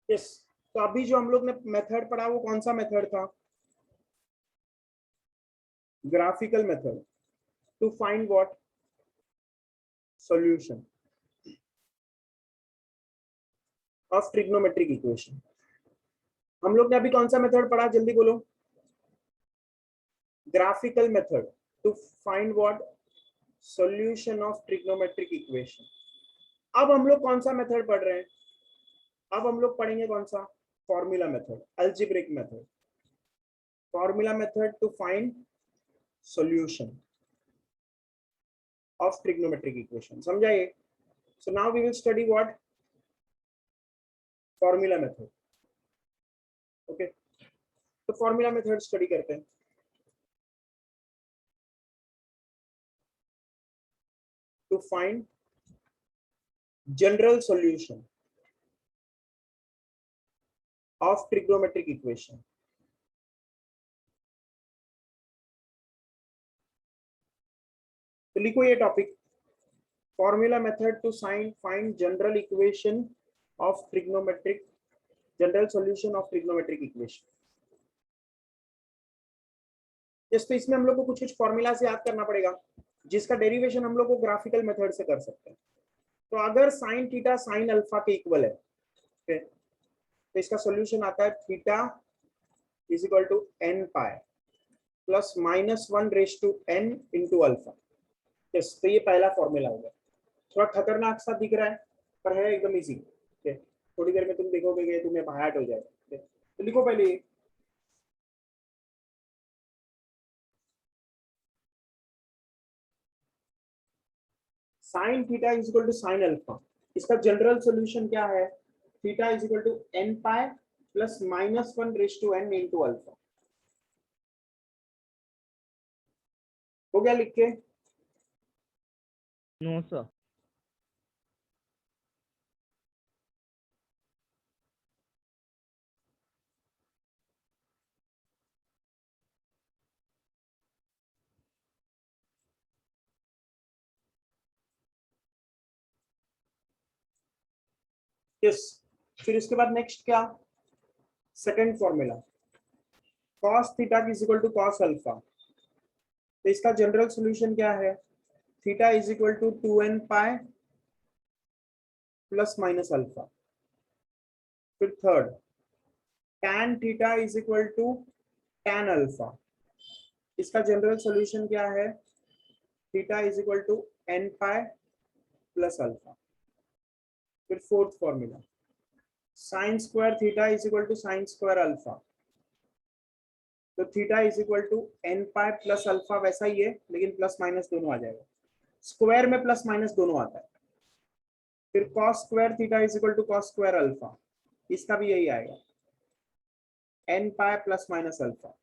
Yes, तो अभी जो हम लोग ने मेथड पढ़ा वो कौन सा मेथड था? Graphical method to find what? Solution of trigonometric equation. हम लोग ने अभी कौन सा मेथड पढ़ा, जल्दी बोलो? Graphical method to find what? Solution of trigonometric equation. अब हम लोग कौन सा मेथड पढ़ रहे हैं? अब हम लोग पढ़ेंगे कौन सा? Formula method, algebraic method, formula method to find solution of trigonometric equation. समझा ये? So now we will study what? Formula method. Okay, तो फॉर्मूला मेथड स्टडी करते हैं। To find general solution of trigonometric equation. तो लिखो ये topic, formula method to find general equation of trigonometric, general solution of trigonometric equation. Yes, तो इसमें हम लोग को कुछ कुछ फॉर्मूला से याद करना पड़ेगा जिसका डेरिवेशन हम लोग को ग्राफिकल मेथड से कर सकते हैं। तो अगर साइन थीटा साइन अल्फा के इक्वल है, तो इसका सॉल्यूशन आता है theta is equal to n pi plus -1 raise to n into alpha. Yes, तो ये पहला फॉर्मूला होगा। थोड़ा खतरनाक सा दिख रहा है पर है एकदम इजी। थोड़ी देर में तुम देखोगे कि तुम्हें बाहर हो जाएगा। तो लिखो पहले ये, sine theta is equal to sine alpha, इसका जनरल सॉल्यूशन क्या है? Theta is equal to n pi plus -1 raise to n into alpha. हो गया लिख के? No sir. यस, फिर इसके बाद नेक्स्ट क्या? Second formula, cos theta is equal to cos alpha. तो इसका जनरल सॉल्यूशन क्या है? Theta is equal to 2n pi plus minus alpha. फिर third, tan theta is equal to tan alpha. इसका जनरल सॉल्यूशन क्या है? Theta is equal to n pi plus alpha. फिर fourth formula, sine square theta is equal to sine square alpha. तो theta is equal to n pi plus alpha, वैसा ही है लेकिन plus minus दोनों आ जाएगा, square में प्लस माइनस दोनों आता है। फिर cos square theta is equal to cos square alpha, इसका भी यही आएगा, n pi plus minus alpha.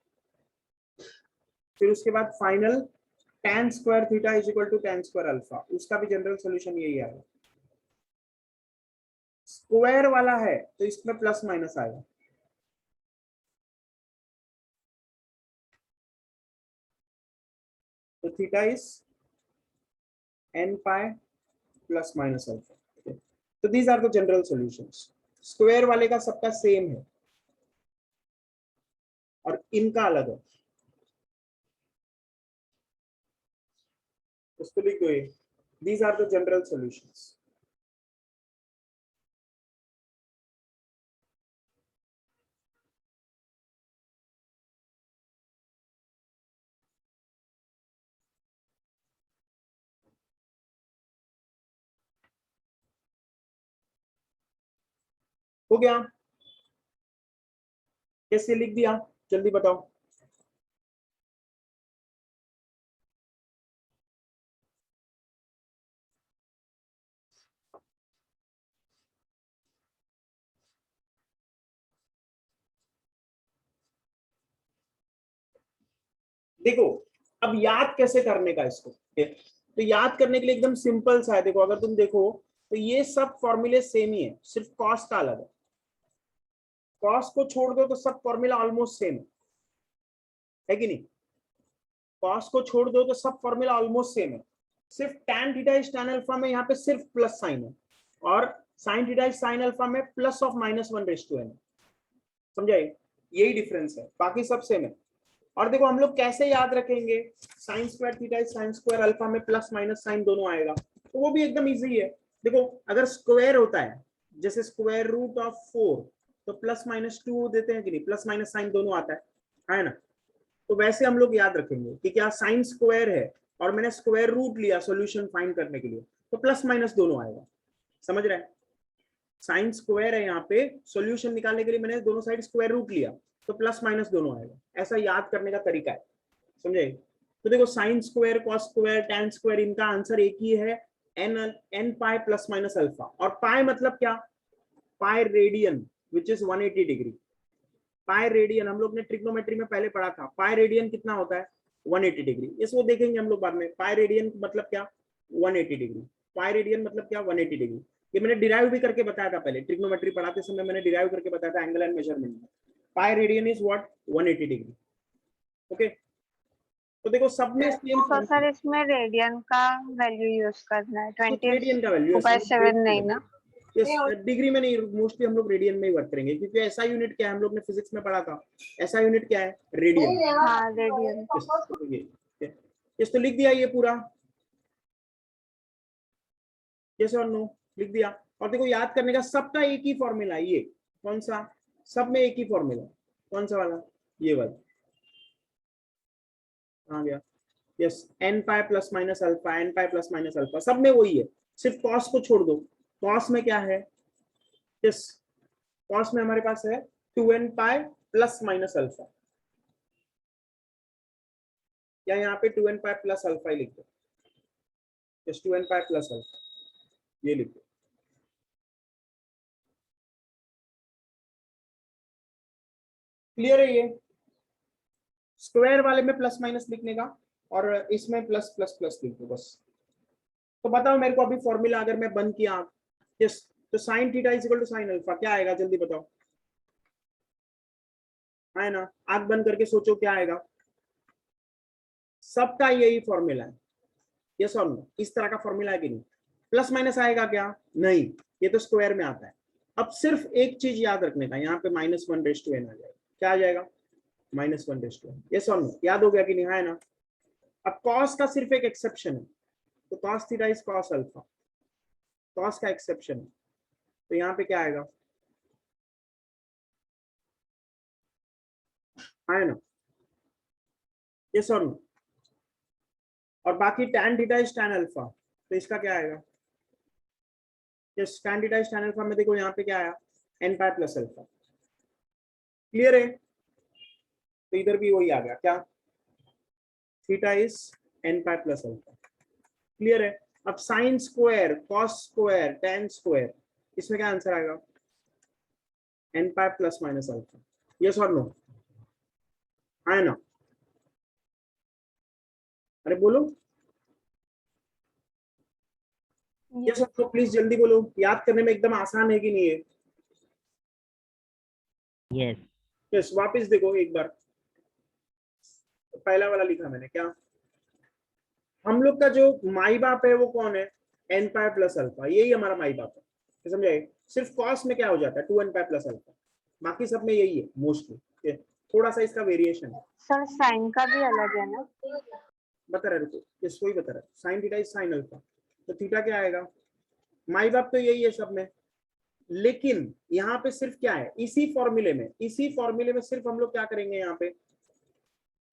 फिर उसके बाद final tan square theta is equal to tan square alpha, उसका भी जनरल सॉल्यूशन यही आएगा। स्क्वायर वाला है तो इसमें प्लस माइनस आएगा। तो theta is n pi plus minus alpha. तो these are the general solutions. Square वाले का सबका सेम है और इनका अलग है। उसको लिख दो ये, these are the general solutions. हो गया? कैसे लिख दिया, जल्दी बताओ? देखो, अब याद कैसे करने का इसको? तो याद करने के लिए एकदम सिंपल सा है। देखो, अगर तुम देखो तो ये सब फॉर्मूले सेम ही है, सिर्फ कॉस का अलग है। कॉस को छोड़ दो तो सब फॉर्मूला ऑलमोस्ट सेम है कि नहीं? कॉस को छोड़ दो तो सब फॉर्मूला ऑलमोस्ट सेम है। सिर्फ tan theta is tan alpha में यहाँ पे सिर्फ प्लस साइन है और sign theta is sine alpha में प्लस ऑफ -1/n, समझे? यही डिफरेंस है, बाकी सब सेम है। और देखो हम लोग कैसे याद रखेंगे, sign square theta is sine square alpha में प्लस माइनस साइन दोनों आएगा, तो वो भी एकदम इजी है। देखो अगर स्क्वायर होता है, जैसे स्क्वायर रूट ऑफ 4, तो प्लस माइनस 2 देते हैं कि नहीं, प्लस माइनस साइन दोनों आता है ना? तो वैसे हम लोग याद रखेंगे कि क्या साइन स्क्वायर है और मैंने स्क्वायर रूट लिया सॉल्यूशन फाइंड करने के लिए, तो प्लस माइनस दोनों आएगा, समझ रहे हैं? साइन स्क्वायर है, यहाँ पे सॉल्यूशन निकालने के लिए मैंने दोनों साइड स्क्वायर रूट लिया, तो प्लस माइनस दोनों आएगा। ऐसा याद करने का तरीका है, समझे? तो देखो sine square, cos square, tan square, इनका आंसर एक ही है, n pi plus minus alpha. और पाई मतलब क्या? Pi radian which is 180 degree. Pi radian हम लोग ने ट्रिग्नोमेट्री में पहले पढ़ा था, पाई रेडियन कितना होता है? 180 डिग्री। इसको देखेंगे हम लोग बाद में। पाई रेडियन मतलब क्या? 180 डिग्री। पाई रेडियन मतलब क्या? 180 डिग्री। ये मैंने डिराइव भी करके बताया था पहले, ट्रिग्नोमेट्री पढ़ाते समय मैंने डिराइव करके बताया था एंगल एंड मेजरमेंट में। Pi radian is what? 180 degree. Okay, तो देखो सब में सेम। तो सर इसमें रेडियन का वैल्यू यूज करना है, रेडियन का वैल्यू 20/7 नहीं ना? यस, डिग्री में नहीं, मोस्टली हम लोग रेडियन में ही वर्क करेंगे, क्योंकि ऐसा यूनिट क्या है, हम लोग ने फिजिक्स में पढ़ा था, ऐसा यूनिट क्या है? रेडियन। हाँ रेडियन। यस, तो लिख दिया ये पूरा, यस और नो, लिख दिया। और देखो याद करने का, सबका एक ही फॉर्मूला है, ये कौन सा? सब में एक ही फॉर्मूला, कौन सा वाला? ये वाला आ गया। Yes, n pi plus minus alpha, n pi plus minus alpha, सब में वही है, सिर्फ कॉस को छोड़ दो। कॉस में क्या है? यस, कॉस में हमारे पास है 2n pi plus minus alpha, या यहाँ पे 2n पाई प्लस अल्फा ही लिख दो। Yes, 2n pi plus alpha, ये लिख दो। क्लियर है ये? स्क्वायर वाले में प्लस माइनस लिखने का, और इसमें प्लस प्लस प्लस लिख दो बस। तो बताओ मेरे को अभी फॉर्मूला अगर मैं बंद किया, यस, तो sine theta is equal to sine alpha, क्या आएगा जल्दी बताओ? है ना? आंख बंद करके सोचो क्या आएगा। सबका यही फॉर्मूला है, यस और नो? इस तरह का फॉर्मूला है कि नहीं? प्लस माइनस आएगा क्या? नहीं, ये तो स्क्वायर में आता है। अब सिर्फ एक चीज याद रखने का, यहाँ पे -1/n आ जाएगा। क्या आ जाएगा? -1/n। यस और नो? याद हो गया कि नहीं? है ना? अब कॉस का सिर्फ एक एक्सेप्शन है, तो cos theta is cos alpha, cos का एक्सेप्शन है, तो यहाँ पे क्या आएगा? है ना? यस और नो? और बाकी tan theta is tan alpha, तो इसका क्या आएगा? Yes, tan theta is tan alpha में देखो यहाँ पे क्या आया? n pi plus alpha. Clear है? तो इधर भी वही आ गया, क्या? Theta is n pi plus alpha. Clear है? अब sine square, cos square, tan square, इसमें क्या आंसर आएगा? n pi plus minus alpha. Yes और नो? है ना? अरे बोलो यस और नो, प्लीज जल्दी बोलो, याद करने में एकदम आसान है कि नहीं है? यस यस, वापस देखो एक बार, पहला वाला लिखा मैंने, क्या? हम लोग का जो माई बाप है वो कौन है? n पाई प्लस अल्फा, यही हमारा माई बाप है, समझे? सिर्फ कॉस में क्या हो जाता है? 2n पाई प्लस अल्फा, बाकी सब में यही है मोस्टली, थोड़ा सा इसका वेरिएशन है। सर साइन का भी अलग है ना? बता रहा, रुको, इसको ही बता रहा, sign theta is sine alpha, तो थीटा क्या आएगा? माई बाप तो यही है सब में, लेकिन यहाँ पे सिर्फ क्या है? इसी फॉर्मूले में सिर्फ हम लोग क्या करेंगे यहाँ पे?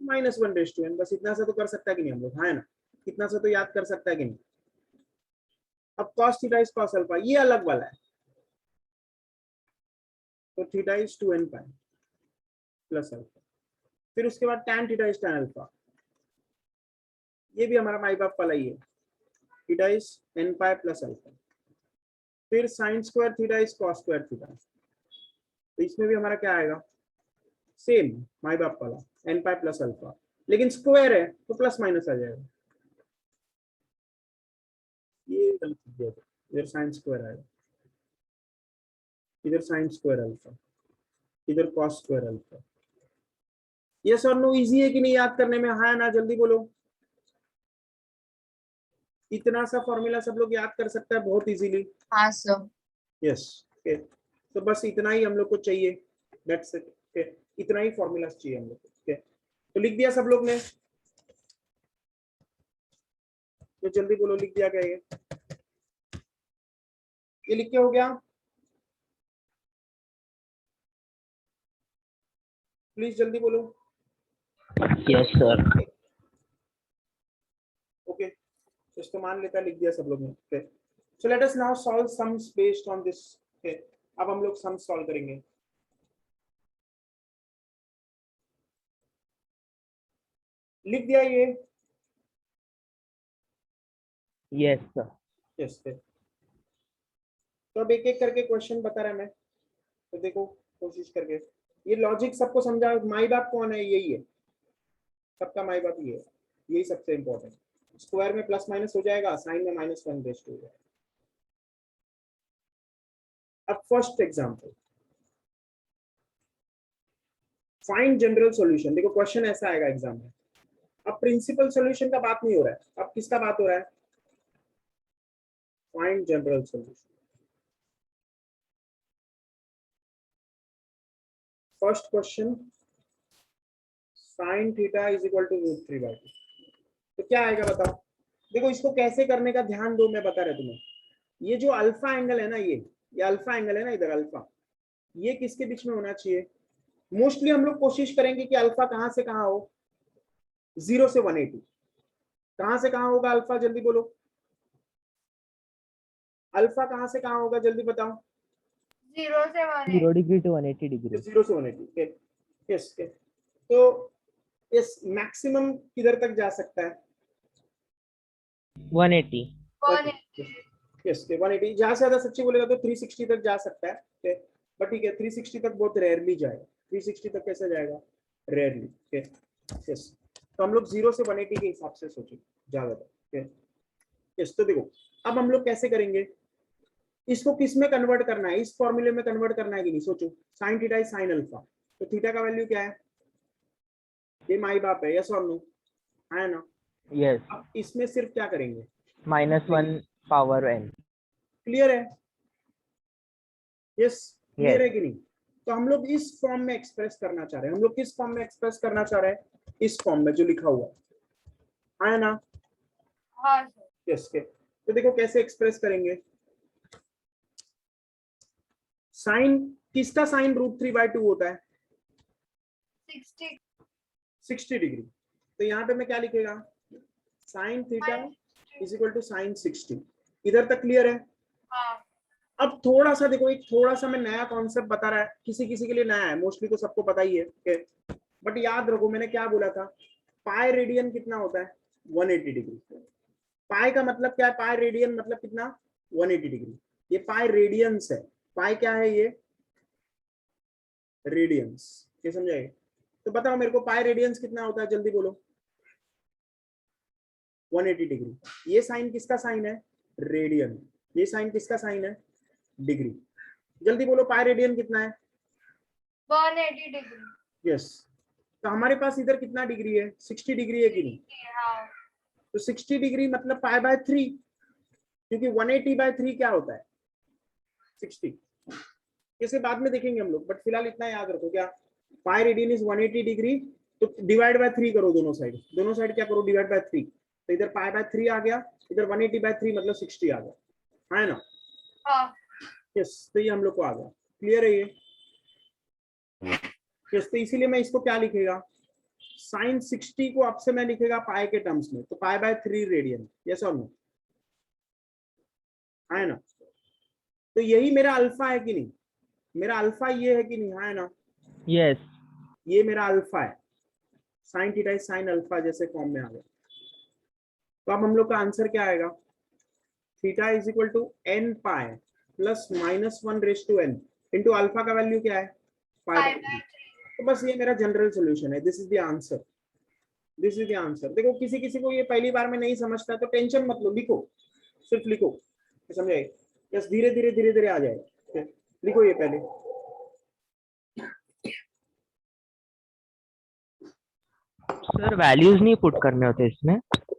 -1/n, बस इतना सा तो कर सकता है कि नहीं हम लोग? है ना? इतना सा तो याद कर सकता है कि नहीं? अब cos theta is cos alpha, ये अलग वाला है, तो theta is 2n pi plus alpha. फिर उसके बाद tan theta is tan alpha, ये भी हमारा माई बाप वाला ही है, theta is n pi plus alpha. फिर sine square theta is cos square theta, तो इसमें भी हमारा क्या आएगा? सेम माई बाप वाला, n पाई प्लस अल्फा, लेकिन स्क्वायर है तो प्लस माइनस आ जाएगा। ये गलत किया, इधर साइन स्क्वायर आएगा, इधर साइन स्क्वायर अल्फा, इधर cos स्क्वायर अल्फा। यस और नो? इजी है कि नहीं याद करने में? हाँ ना? जल्दी बोलो। इतना सा फॉर्मूला सब लोग याद कर सकता है बहुत इजीली। हाँ सर। यस ओके, तो बस इतना ही हम लोग को चाहिए, दैट्स इट ओके, इतना ही फॉर्मूला चाहिए हम लोग को ओके। तो लिख दिया सब लोग ने, तो जल्दी बोलो लिख दिया क्या ये लिख के हो गया? प्लीज जल्दी बोलो। Yes sir. ओके, तो मान लेता लिख दिया सब लोग ने okay. So let us now solve sums based on this okay. अब हम लोग सम सॉल्व करेंगे। लिख दिया ये? Yes sir. Yes sir. तो अब एक एक करके क्वेश्चन बता रहा मैं, तो देखो कोशिश करके, ये लॉजिक सबको समझा। माई बाप कौन है? यही है, सबका माई बाप ये है, यही सबसे इंपॉर्टेंट। स्क्वायर में प्लस माइनस हो जाएगा, साइन में -1 रेस्ट हो जाएगा। अब first example, find general solution. देखो क्वेश्चन ऐसा आएगा एग्जाम में। अब प्रिंसिपल सॉल्यूशन का बात नहीं हो रहा है, अब किसका बात हो रहा है? Find general solution. First question, sin theta is equal to √3/2। तो क्या आएगा बताओ? देखो इसको कैसे करने का ध्यान दो, मैं बता रहा तुम्हें। ये जो अल्फा एंगल है ना, ये अल्फा एंगल है ना, इधर अल्फा, ये किसके बीच में होना चाहिए? मोस्टली हम लोग कोशिश करेंगे कि अल्फा कहां से कहां हो, 0 से 180। कहां से कहां होगा अल्फा? जल्दी बोलो, अल्फा कहां से कहां होगा? जल्दी बताओ। 0 से 180। 0 डिग्री टू 180 डिग्री। 0 से 180 यस। तो यस, मैक्सिमम किधर तक जा सकता है? 180। 180। यस 180। ज्यादा से ज्यादा सच्ची बोलेगा तो 360 तक जा सकता है, बट ठीक है 360 तक बहुत रेयरली जाएगा। 360 तक कैसे जाएगा? रेयरली। यस, तो हम लोग 0 से 180 के हिसाब से सोचें ज्यादातर। यस, तो देखो अब हम लोग कैसे करेंगे इसको, किस में कन्वर्ट करना है? इस फॉर्मूले में कन्वर्ट करना है कि नहीं? सोचो, sin theta is sin alpha, तो थीटा का वैल्यू क्या है? ये माई बाप है, यस और नो, है ना? यस। अब इसमें सिर्फ क्या करेंगे? -1 पावर n। क्लियर है? Yes clear yes. है कि नहीं? तो हम लोग इस फॉर्म में एक्सप्रेस करना चाह रहे हैं। हम लोग किस फॉर्म में एक्सप्रेस करना चाह रहे हैं? इस फॉर्म में जो लिखा हुआ है ना? हाँ सर। यस के, तो देखो कैसे एक्सप्रेस करेंगे। साइन किसका साइन √3/2 होता है? 60 डिग्री। तो यहाँ पे मैं क्या लिखेगा? Sine theta is equal to sine 60। इधर तक क्लियर है? हाँ। अब थोड़ा सा देखो, एक थोड़ा सा मैं नया कॉन्सेप्ट बता रहा है, किसी किसी के लिए नया है, मोस्टली तो सबको पता ही है, बट याद रखो मैंने क्या बोला था। पाई रेडियन कितना होता है? 180 डिग्री। पाई का मतलब क्या है? पाई रेडियन मतलब कितना? 180 डिग्री। ये पाई रेडियंस है। पाई क्या है? ये रेडियंस। ये समझाइए? तो बताओ मेरे को पाई रेडियंस कितना होता है? जल्दी बोलो। 180 डिग्री। ये साइन किसका साइन है? रेडियन। ये साइन किसका साइन है? डिग्री। जल्दी बोलो पाई रेडियन कितना है? 180 डिग्री। यस, तो हमारे पास इधर कितना डिग्री है? 60 डिग्री है कि नहीं? हाँ। तो 60 डिग्री मतलब π/3, क्योंकि 180/3 क्या होता है? 60। इसे बाद में देखेंगे हम लोग, बट फिलहाल इतना याद रखो क्या, पाई रेडियन इज 180 डिग्री। तो डिवाइड बाय 3 करो दोनों साइड, दोनों साइड क्या करो? Divide by 3। तो इधर π/3 आ गया, इधर 180/3 मतलब 60 आ गया, है ना? हाँ। यस, तो ये हम लोग को आ गया। क्लियर है ये? यस, तो इसीलिए मैं इसको क्या लिखेगा? साइन 60 को अब से मैं लिखेगा पाई के टर्म्स में, तो π/3 रेडियन। यस और नो, है ना? तो यही मेरा अल्फा है कि नहीं? मेरा अल्फा ये है कि नहीं? है ना? यस। ये मेरा अल्फा है। Sine theta is sine alpha जैसे फॉर्म में आ गया। तो अब हम लोग का आंसर क्या आएगा? Theta is equal to n pi plus -1/n into alpha का वैल्यू क्या है? π/3। तो बस ये मेरा जनरल सॉल्यूशन है। This is the answer, this is the answer. देखो किसी किसी को ये पहली बार में नहीं समझता तो टेंशन मत लो, लिखो, सिर्फ लिखो, समझाइए? बस धीरे धीरे आ जाएगा। लिखो ये पहले। सर वैल्यूज नहीं पुट करने होते इसमें?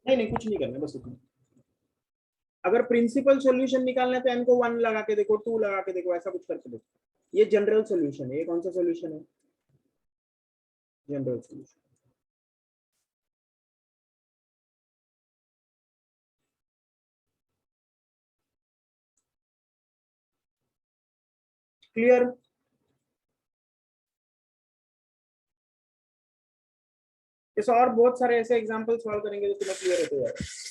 नहीं कुछ नहीं करना, बस इतना। अगर प्रिंसिपल सॉल्यूशन निकालना है तो n को 1 लगा के देखो, 2 लगा के देखो, ऐसा कुछ करके देखो। ये जनरल सॉल्यूशन है। ये कौन सा सॉल्यूशन है? General solution. क्लियर? इस और बहुत सारे ऐसे एग्जांपल सॉल्व करेंगे तो तुम्हें क्लियर होता जाएगा।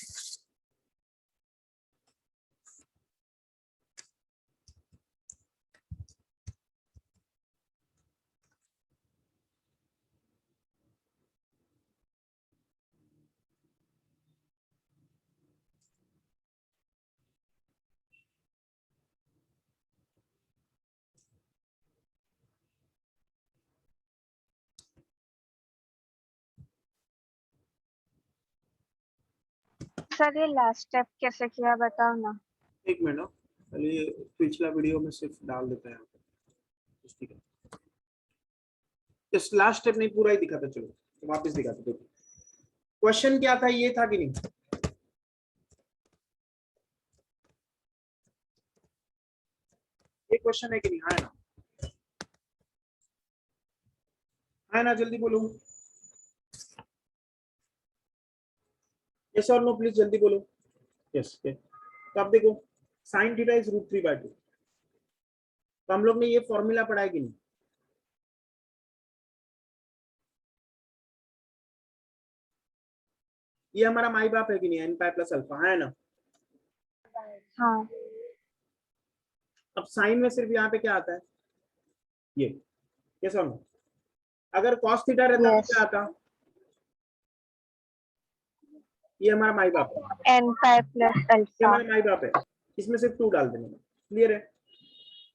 सर ये लास्ट स्टेप कैसे किया बताओ ना। एक मिनट ना, पहले ये पिछला वीडियो में सिर्फ डाल देते हैं यहाँ पे। ठीक है, इस लास्ट स्टेप नहीं पूरा ही दिखाता, चलो तो वापस दिखाते। देखो क्वेश्चन क्या था, ये था कि नहीं? ये क्वेश्चन है कि नहीं? हाँ ना, हाँ ना, जल्दी बोलो। यस और नो प्लीज जल्दी बोलो। यस। तो आप देखो साइन थीटा इज √3/2। तो हम लोग ने ये फॉर्मूला पढ़ा है कि नहीं? ये हमारा माई बाप है कि नहीं? n पाई प्लस अल्फा है ना। हाँ अब साइन में सिर्फ यहाँ पे क्या आता है? ये। यस और नो? अगर cos थीटा रहता तो यस क्या आता? ये हमारा माई बाप है। n पाई प्लस ये अल्फा। हमारा माई बाप है। इसमें सिर्फ 2 डाल देंगे। क्लियर है?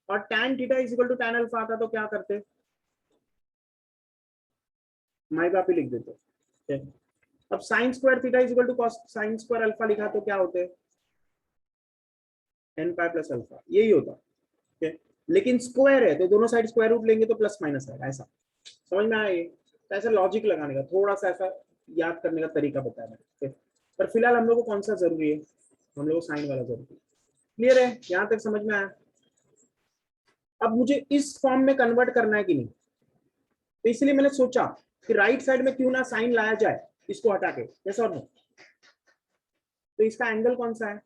और tan theta is equal to tan alpha आता तो क्या करते? माई बाप ही लिख देते। ठीक है? अब sine square theta is equal to cos sine square alpha लिखा तो क्या होते? n पाई प्लस अल्फा, यही होता। ठीक है? लेकिन स्क्वायर है तो दोनों साइड स्क्वायर रूट लेंगे तो प्लस माइनस आएगा। ऐसा समझ में आया? ये तो ऐसा लॉजिक लगाने का थोड़ा सा ऐसा याद करने का तरीका बताया मैंने। पर फिलहाल हम लोग को कौन सा जरूरी है? हम लोग को साइन वाला जरूरी है। क्लियर है? यहाँ तक समझ में आया? अब मुझे इस फॉर्म में कन्वर्ट करना है कि नहीं, तो इसलिए मैंने सोचा कि राइट साइड में क्यों ना साइन लाया जाए, इसको हटा के। यस और नो? तो इसका एंगल कौन सा है?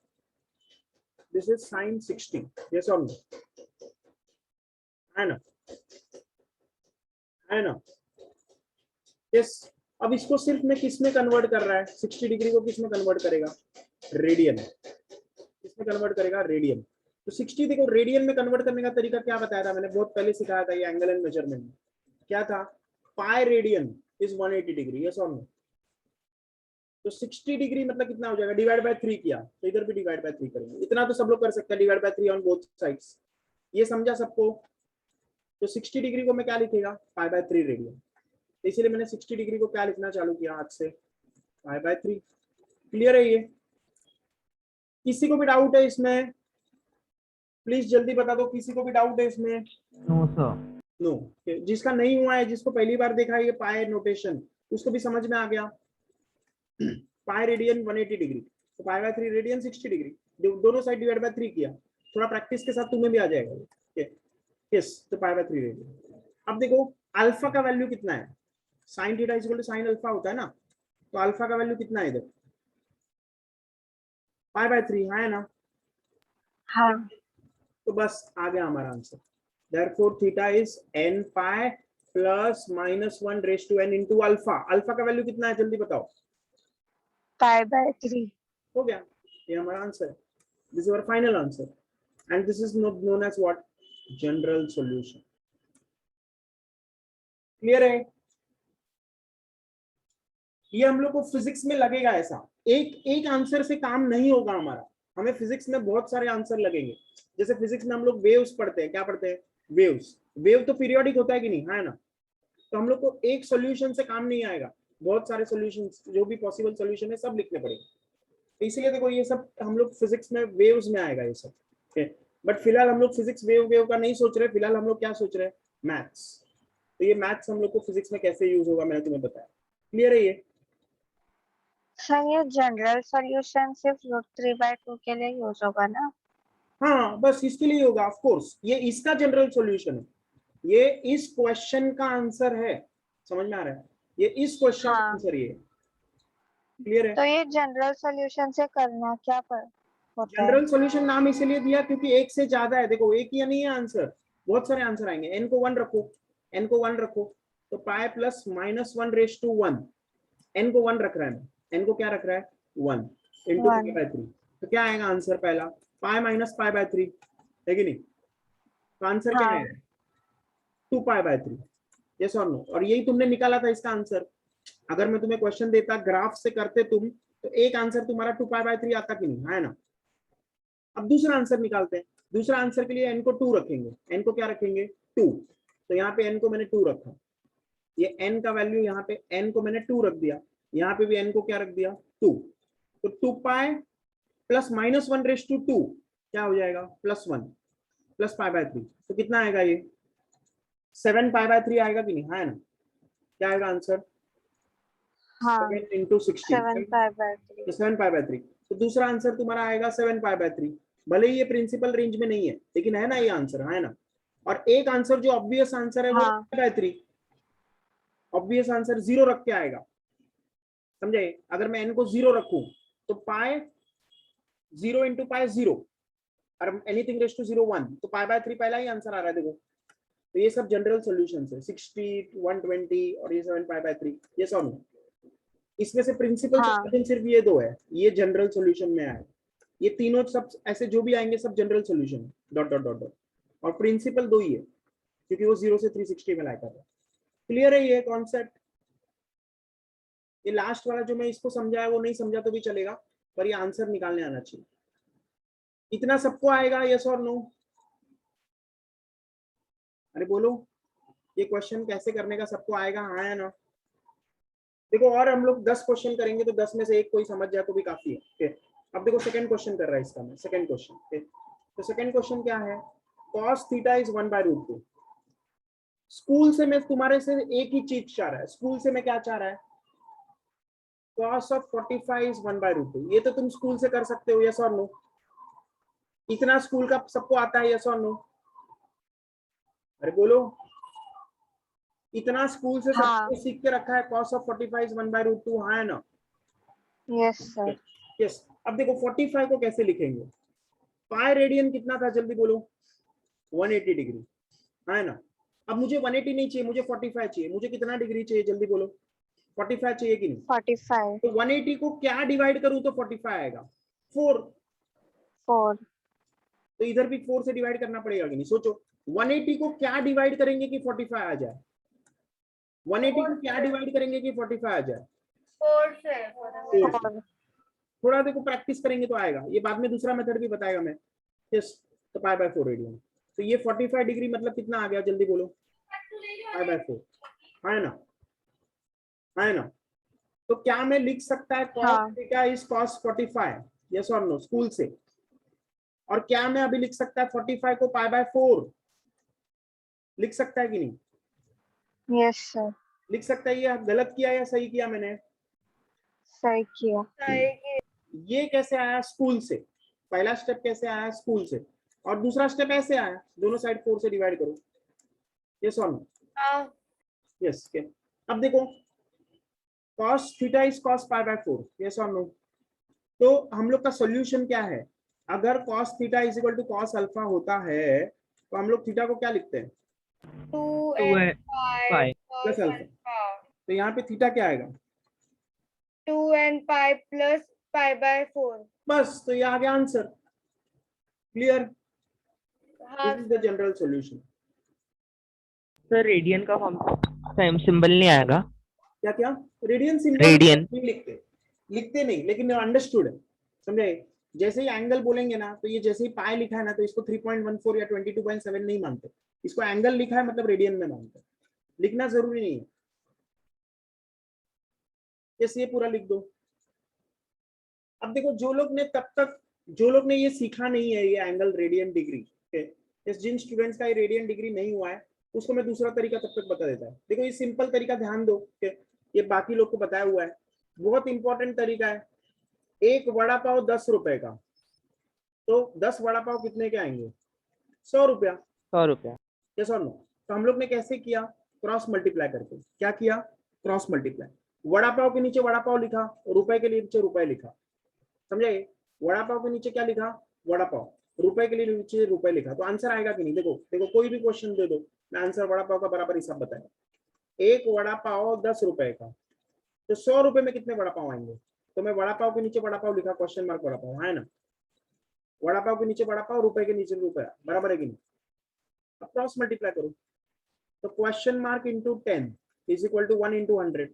This is sine 60। यस और नो? है ना? है ना? यस। अब इसको सिर्फ मैं किस में कन्वर्ट कर रहा है? 60 डिग्री को किस में कन्वर्ट करेगा? रेडियन। किस में कन्वर्ट करेगा? रेडियन। तो 60 देखो, रेडियन में कन्वर्ट करने का तरीका क्या बताया था मैंने? बहुत पहले सिखाया था ये एंगल एंड मेजरमेंट में। क्या था? Pi radian is 180 degree. Yes और नो? तो 60 डिग्री मतलब कितना हो जाएगा? डिवाइड बाय 3 किया तो इधर भी डिवाइड बाय 3 करेंगे। इतना तो सब लोग कर सकते हैं, divide by 3 on both sides. ये समझा सबको? तो 60 डिग्री को मैं क्या लिखेगा? पाई बाय 3 रेडियन। तो इसीलिए मैंने 60 डिग्री को क्या लिखना चालू किया आज से? पाई बाय 3। क्लियर है? ये किसी को भी डाउट है इसमें? प्लीज जल्दी बता दो, किसी को भी डाउट है इसमें? No sir. नो। जिसका नहीं हुआ है, जिसको पहली बार देखा है ये पाई नोटेशन, उसको भी समझ में आ गया। पाई रेडियन 180 डिग्री, तो पाई बाय 3 रेडियन 60 डिग्री। दोनों साइड डिवाइड बाय 3 किया, थोड़ा प्रैक्टिस के साथ तुम्हें भी आ जाएगा। यस, तो पाई बाय 3 रेडियन। अब देखो अल्फा का वैल्यू कितना है? Sine theta is equal to sine alpha होता है ना, तो अल्फा का वैल्यू कितना है इधर? पाई बाय 3 है ना? हाँ तो बस आ गया हमारा answer. Therefore theta is n pi plus -1 raise to n into alpha. Alpha का वैल्यू कितना है जल्दी बताओ? Pi by 3। हो गया, ये हमारा आंसर है। This is our final answer and this is known as what? General solution. Clear है? ये हम लोग को फिजिक्स में लगेगा ऐसा, एक एक आंसर से काम नहीं होगा हमारा। हमें फिजिक्स में बहुत सारे आंसर लगेंगे। जैसे फिजिक्स में हम लोग वेव्स पढ़ते हैं, क्या पढ़ते हैं? वेव्स। वेव तो पीरियोडिक होता है कि नहीं? है ना? तो हम लोग को एक सॉल्यूशन से काम नहीं आएगा, बहुत सारे सॉल्यूशन, जो भी पॉसिबल सॉल्यूशन है सब लिखने पड़ेंगे। तो इसलिए देखो ये सब हम लोग फिजिक्स में वेव्स में आएगा ये सब। बट फिलहाल हम लोग फिजिक्स वेव वेव का नहीं सोच रहे, फिलहाल हम लोग क्या सोच रहे हैं? मैथ्स। तो ये मैथ्स हम लोग को फिजिक्स में कैसे यूज होगा मैंने तुम्हें बताया। क्लियर है ये? सर ये जनरल सॉल्यूशन सिर्फ √3/2 के लिए यूज होगा ना? हाँ बस इसके लिए होगा, ऑफ कोर्स ये इसका जनरल सॉल्यूशन है, ये इस क्वेश्चन का आंसर है, समझ में आ रहा है, ये इस क्वेश्चन का हाँ। आंसर ये क्लियर है। तो ये जनरल सॉल्यूशन से करना क्या पर होता है? जनरल सॉल्यूशन नाम इसीलिए दिया क्योंकि एक से ज्यादा है, देखो एक या नहीं है आंसर, बहुत सारे आंसर आएंगे, n को 1 रखो, n को 1 रखो, तो पाई प्लस -1/1, n को 1 रख रहा है, n को क्या रख रहा है 1 इंटू 1 3, तो क्या आएगा आंसर पहला पाई माइनस पाई/3 है कि नहीं, तो आंसर क्या हाँ। आएगा 2π/3, यस और नो, और यही तुमने निकाला था इसका आंसर। अगर मैं तुम्हें क्वेश्चन देता ग्राफ से करते तुम, तो एक आंसर तुम्हारा 2π/3 आता कि नहीं, है ना। अब दूसरा आंसर निकालते हैं, दूसरा आंसर के लिए n को 2 रखेंगे, n को क्या रखेंगे 2, तो यहाँ पे n को मैंने 2 रखा, ये n का वैल्यू यहाँ पे n को मैंने 2 रख दिया, यहाँ पे भी n को क्या रख दिया 2, तो 2π प्लस -1/2 क्या हो जाएगा +1 प्लस π/3, तो कितना आएगा ये 7π/3 आएगा कि नहीं, है ना, क्या आएगा आंसर हाँ 7 into 16, 7π/3। तो 7π/3, तो दूसरा आंसर तुम्हारा आएगा 7π/3, भले ही ये प्रिंसिपल रेंज में नहीं है लेकिन है ना ये आंसर, है ना। और एक आंसर जो ऑब्वियस आंसर है वो हाँ। π/3, ऑब्वियस आंसर 0 रख के आएगा, समझे, अगर मैं n को 0 रखूं तो पाई 0 into पाई 0 और एनीथिंग रेज टू 0 1, तो π/3 पहला ही आंसर आ रहा है देखो, तो ये सब जनरल सॉल्यूशंस है 60 120 और ये 7π/3, ये सब इसमें से प्रिंसिपल हाँ। सॉल्यूशन सिर्फ ये दो है, ये जनरल सॉल्यूशन में आए, ये तीनों सब ऐसे जो भी आएंगे सब general solution dot dot dot dot, और प्रिंसिपल दो ही है क्योंकि वो 0 से 360 में लाया था। क्लियर है ये कॉन्सेप्ट, ये लास्ट वाला जो मैं इसको समझाया वो नहीं समझा तो भी चलेगा, पर ये आंसर निकालने आना चाहिए, इतना सबको आएगा यस और नो, अरे बोलो ये क्वेश्चन कैसे करने का सबको आएगा, हाँ या ना। देखो और हम लोग 10 क्वेश्चन करेंगे तो 10 में से एक कोई समझ जाए तो भी काफी है, ठीक। अब देखो सेकंड क्वेश्चन कर रहा है इसका मैं, सेकंड क्वेश्चन, ठीक। तो सेकंड क्वेश्चन क्या है, cos थीटा इज 1/√2। स्कूल से मैं तुम्हारे से एक ही चीज चाह रहा है, स्कूल से मैं क्या चाह रहा है, cos of 45 इज 1/√2, ये तो तुम स्कूल से कर सकते हो यस और नो, इतना स्कूल का सबको आता है यस और नो, अरे बोलो, इतना स्कूल से हाँ। सबको सीख के रखा है cos of 45 इज 1/√2, हाँ है ना। Yes sir. यस, अब देखो 45 को कैसे लिखेंगे, पाई रेडियन कितना था जल्दी बोलो 180 डिग्री, है ना। अब मुझे 180 नहीं चाहिए, मुझे 45 चाहिए, मुझे कितना डिग्री चाहिए जल्दी बोलो 45 चाहिए कि नहीं, 45 तो 180 को क्या डिवाइड करूं तो 45 आएगा 4, 4 तो इधर भी 4 से डिवाइड करना पड़ेगा कि नहीं, सोचो 180 को क्या डिवाइड करेंगे कि 45 आ जाए, 180 को क्या डिवाइड करेंगे कि 45 आ जाए 4 से। थोड़ा देखो प्रैक्टिस करेंगे तो आएगा, ये बाद में दूसरा मेथड भी बताएगा मैं, यस, तो π/4 रेडियन, तो ये 45 डिग्री मतलब कितना आ गया जल्दी बोलो π/4, है ना, है ना। तो क्या मैं लिख सकता है cos हाँ। थीटा इज cos 45, यस और नो स्कूल से, और क्या मैं अभी लिख सकता है 45 को π/4 लिख सकता है कि नहीं, यस सर। लिख सकता है, ये गलत किया या सही किया मैंने, सही किया। ये कैसे आया स्कूल से, पहला स्टेप कैसे आया स्कूल से, और दूसरा स्टेप ऐसे आया दोनों साइड 4 से डिवाइड करो, यस और नो, यस, अब देखो cos theta is cos π/4, yes और नो, तो हम लोग का सॉल्यूशन क्या है, अगर cos theta is equal to cos alpha होता है तो हम लोग थीटा को क्या लिखते हैं 2n प्लस अल्फा, तो यहाँ पे थीटा क्या आएगा 2n plus π/4। बस, तो ये आ गया आंसर, क्लियर, हाँ this is the general solution. Sir radian का फॉर्म सिंबल नहीं आएगा, क्या क्या रेडियन सिंबल रेडियन नहीं लिखते, लिखते नहीं लेकिन अंडरस्टूड है, समझे, जैसे ही एंगल बोलेंगे ना तो ये जैसे ही पाई लिखा है ना तो इसको 3.14 या 22.7 नहीं मानते, इसको एंगल लिखा है मतलब रेडियन में मानते, लिखना जरूरी नहीं है, जैसे ये पूरा लिख दो। अब देखो जो लोग ने ये सीखा नहीं है ये एंगल रेडियन डिग्री, जिन स्टूडेंट्स का ये रेडियन डिग्री नहीं हुआ है उसको मैं दूसरा तरीका तब तक बता देता है, देखो ये सिंपल तरीका ध्यान दो, ये बाकी लोग को बताया हुआ है, बहुत इंपॉर्टेंट तरीका है। एक वड़ा पाव 10 रुपए का, तो 10 वड़ा पाव कितने के आएंगे? 100 रुपया। 100 रुपया। यस और नो? तो हम लोग ने कैसे किया? क्रॉस मल्टीप्लाई करके। क्या किया? Cross multiply. वड़ा पाव के नीचे वड़ा पाव लिखा, रुपए के नीचे रुपए लिखा, समझे? वड़ा पाव के नीचे क्या लिखा? वड़ा पाव। रुपए के लिए नीचे रुपए लिखा, तो आंसर आएगा कि नहीं? देखो देखो, कोई भी क्वेश्चन दे दो, मैं आंसर वड़ा पाव का बराबर हिसाब बताया। एक वड़ा पाव 10 रुपए का, तो 100 रुपए में कितने वड़ा पाव आएंगे? तो मैं वड़ा पाव के नीचे वड़ा पाव लिखा, क्वेश्चन मार्क वड़ा पाव, है ना? वड़ा पाव के नीचे वड़ा पाव, रुपए के नीचे रुपया, बराबर है कि नहीं? अब क्रॉस मल्टीप्लाई करो, तो question mark into 10 is equal to 1 into 100।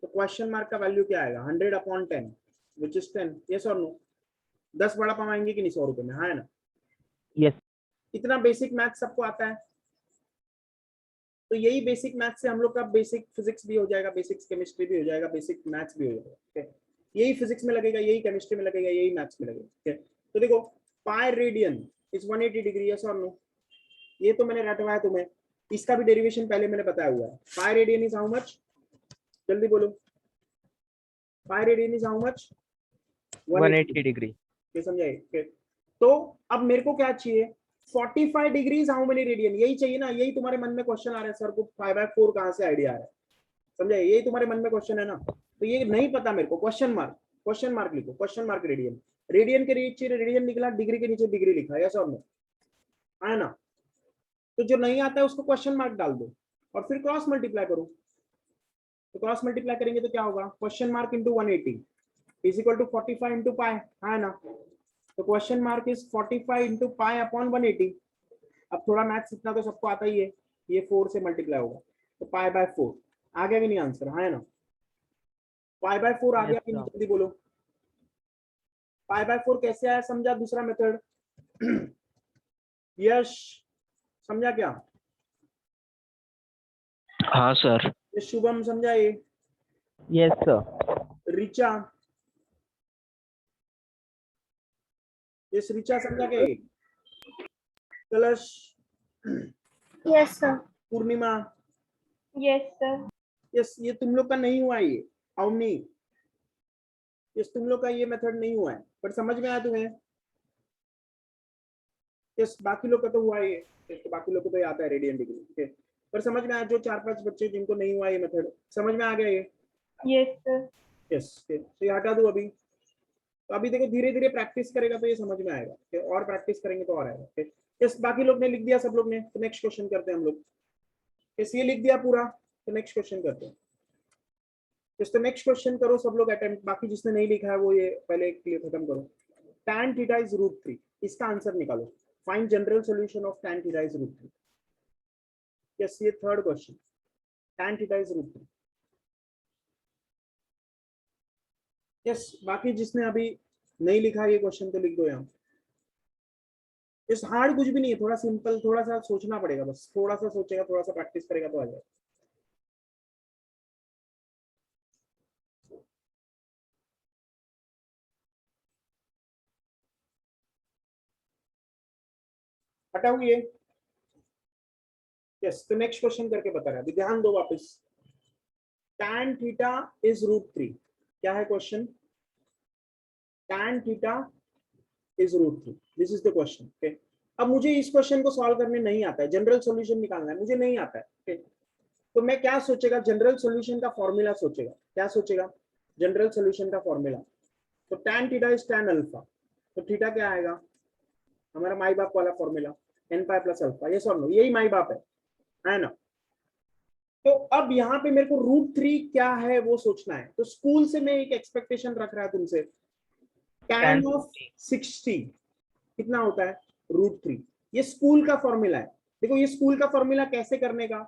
तो क्वेश्चन मार्क का वैल्यू क्या आएगा? 100 अपॉन 10 विच इज 10। यस और नो? 10 वड़ा पाव आएंगे कि नहीं 100 रुपए में? हाँ, है ना? यस। इतना बेसिक मैथ सबको आता है। तो यही बेसिक मैथ से हम लोग का बेसिक फिजिक्स भी हो जाएगा, बेसिक केमिस्ट्री भी हो जाएगा, बेसिक मैथ्स भी हो जाएगा। ठीक है, यही फिजिक्स में लगेगा, यही केमिस्ट्री में लगेगा, यही मैथ्स में लगेगा। ठीक है, तो देखो pi radian is 180 degree. Yes और नो? ये तो मैंने रटवाया तुम्हें, इसका भी डेरिवेशन पहले मैंने बताया हुआ है। Pi radian is how much? जल्दी बोलो, pi radian is how much? 180 degree. ये समझाइए। तो अब मेरे को क्या चाहिए? 45 डिग्रीज हाउ मेनी रेडियन, यही चाहिए ना? यही तुम्हारे मन में क्वेश्चन आ रहा है, सर को 5/4 कहां से आइडिया आ रहा है? समझाइए, यही तुम्हारे मन में क्वेश्चन है ना? तो ये नहीं पता मेरे को, क्वेश्चन मार्क लिखो, क्वेश्चन मार्क रेडियन। रेडियन के नीचे रेडियन निकला, डिग्री के नीचे डिग्री लिखा, यस और नो? है ना? तो जो नहीं आता है उसको क्वेश्चन मार्क डाल दो और फिर क्रॉस मल्टीप्लाई करो। तो क्रॉस मल्टीप्लाई करेंगे तो क्या होगा? Question mark into 180 is equal to 45 into pi, है ना? तो question mark is 45 into pi upon 180। अब थोड़ा मैथ्स इतना तो सबको आता ही है, ये 4 से मल्टीप्लाई होगा, तो पाई बाय 4 आ गया कि नहीं आंसर? है ना? पाई बाय 4 आ गया कि नहीं? जल्दी बोलो, पाई बाय 4 कैसे आया? समझा दूसरा मेथड? यश समझा क्या? हाँ सर। ये शुभम समझा? ये यस सर। रिचा, ये रिचा समझा क्या? ये कलश, Yes, sir. पूर्णिमा, Yes, sir. यस ये तुम लोग का नहीं हुआ है, ये अवनी, यस तुम लोग का ये मेथड नहीं हुआ है, पर समझ में आया तुम्हें? यस बाकी लोग का तो हुआ है ये, तो बाकी लोग को तो ये आता है रेडियन डिग्री। ठीक है, पर समझ में आया? जो 4-5 बच्चे जिनको नहीं हुआ ये मेथड, समझ में आ गया ये? Yes, sir. यस, तो ये हटा दो अभी। तो अभी देखो धीरे धीरे प्रैक्टिस करेगा तो ये समझ में आएगा, ठीक? और प्रैक्टिस करेंगे तो और आएगा। ठीक, यस बाकी लोग ने लिख दिया, सब लोग ने, तो नेक्स्ट क्वेश्चन करते हैं हम लोग। यस ये लिख दिया पूरा, तो नेक्स्ट क्वेश्चन करते हैं। तो नेक्स्ट क्वेश्चन करो सब लोग अटेम्प्ट, बाकी जिसने नहीं लिखा है वो ये पहले क्लियर खत्म करो। tan थीटा इज √3, इसका आंसर निकालो। Find general solution of tan theta is √3। Yes ये third question, tan theta is √3। Yes बाकी जिसने अभी नहीं लिखा ये क्वेश्चन तो लिख दो यहाँ। इस हार्ड कुछ भी नहीं है, थोड़ा सिंपल, थोड़ा सा सोचना पड़ेगा, बस थोड़ा सा सोचेगा, थोड़ा सा प्रैक्टिस करेगा तो आ जाएगा। हटाओ ये। यस तो नेक्स्ट क्वेश्चन करके बता रहा है, अभी ध्यान दो वापस। tan थीटा इज √3, क्या है question? tan theta is √3, this is the question. Okay, अब मुझे इस क्वेश्चन को सॉल्व करने नहीं आता है, जनरल सॉल्यूशन निकालना है, मुझे नहीं आता है। okay? तो मैं क्या सोचेगा? जनरल सॉल्यूशन का फॉर्मूला सोचेगा। क्या सोचेगा? जनरल सॉल्यूशन का फॉर्मूला। तो tan theta is tan alpha, तो थीटा क्या आएगा? हमारा माई बाप वाला formula, n pi plus alpha. ये सॉल्व, यही माई बाप है ना? तो अब यहाँ पे मेरे को √3 क्या है वो सोचना है। तो स्कूल से मैं एक एक्सपेक्टेशन रख रहा है तुमसे, tan ऑफ 60 कितना होता है? √3। ये स्कूल का फॉर्मूला है। देखो ये स्कूल का फॉर्मूला कैसे करने का,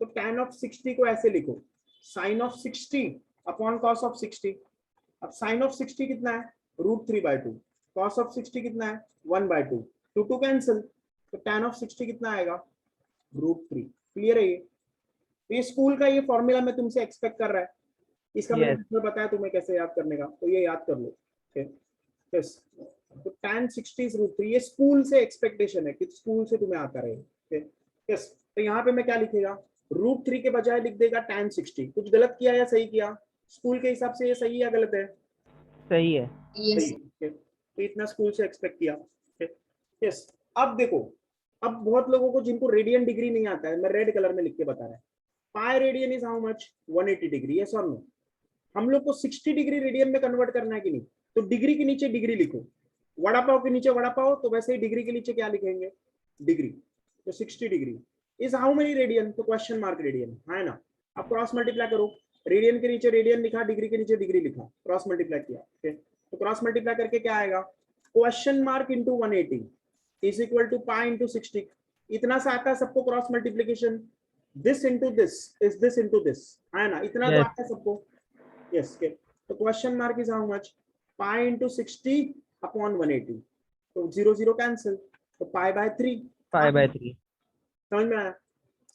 तो tan ऑफ 60 को ऐसे लिखो, sin of 60 upon cos of 60। अब sin ऑफ 60 कितना है? √3/2। cos ऑफ 60 कितना है? 1/2। 2 कैंसिल, तो tan ऑफ 60 कितना आएगा? √3। क्लियर है ये? तो ये स्कूल का ये फॉर्मूला मैं तुमसे एक्सपेक्ट कर रहा है, इसका मैंने बताया तुम्हें कैसे याद करने का, तो ये याद कर लो। यस तो tan 60 इज √3, ये स्कूल से एक्सपेक्टेशन है कि स्कूल से तुम्हें आता रहे। यस तो यहाँ पे मैं क्या लिखेगा? √3 के बजाय लिख देगा tan 60। कुछ गलत किया या सही किया? स्कूल के हिसाब से ये सही या गलत है? सही है। सही है, okay. तो इतना स्कूल से एक्सपेक्ट किया। यस अब देखो, अब बहुत लोगों को जिनको रेडियन डिग्री नहीं आता है, मैं रेड कलर में लिख के बता रहा है, pi radian is how much? 180 degree. Yes और नो? हम लोग को 60 डिग्री रेडियन में कन्वर्ट करना है कि नहीं? तो डिग्री के नीचे डिग्री लिखो, वड़ा पाव के नीचे वड़ा पाव, तो वैसे ही डिग्री के नीचे क्या लिखेंगे? डिग्री। तो 60 degree is how many radian? तो क्वेश्चन मार्क रेडियन है ना। अब क्रॉस मल्टीप्लाई करो, रेडियन के नीचे रेडियन लिखा, डिग्री के नीचे डिग्री लिखा, क्रॉस मल्टीप्लाई किया। ओके, तो क्रॉस मल्टीप्लाई करके क्या आएगा? Question mark into 180 is equal to pi into 60। इतना सा आता है सबको cross multiplication, this into this is this into this, है ना, इतना तो Yes. आता है सबको। यस के, तो question mark is how much? Pi into 60 upon 180, तो 0 0 कैंसिल, तो पाई बाय 3। 5/3। समझ में आया?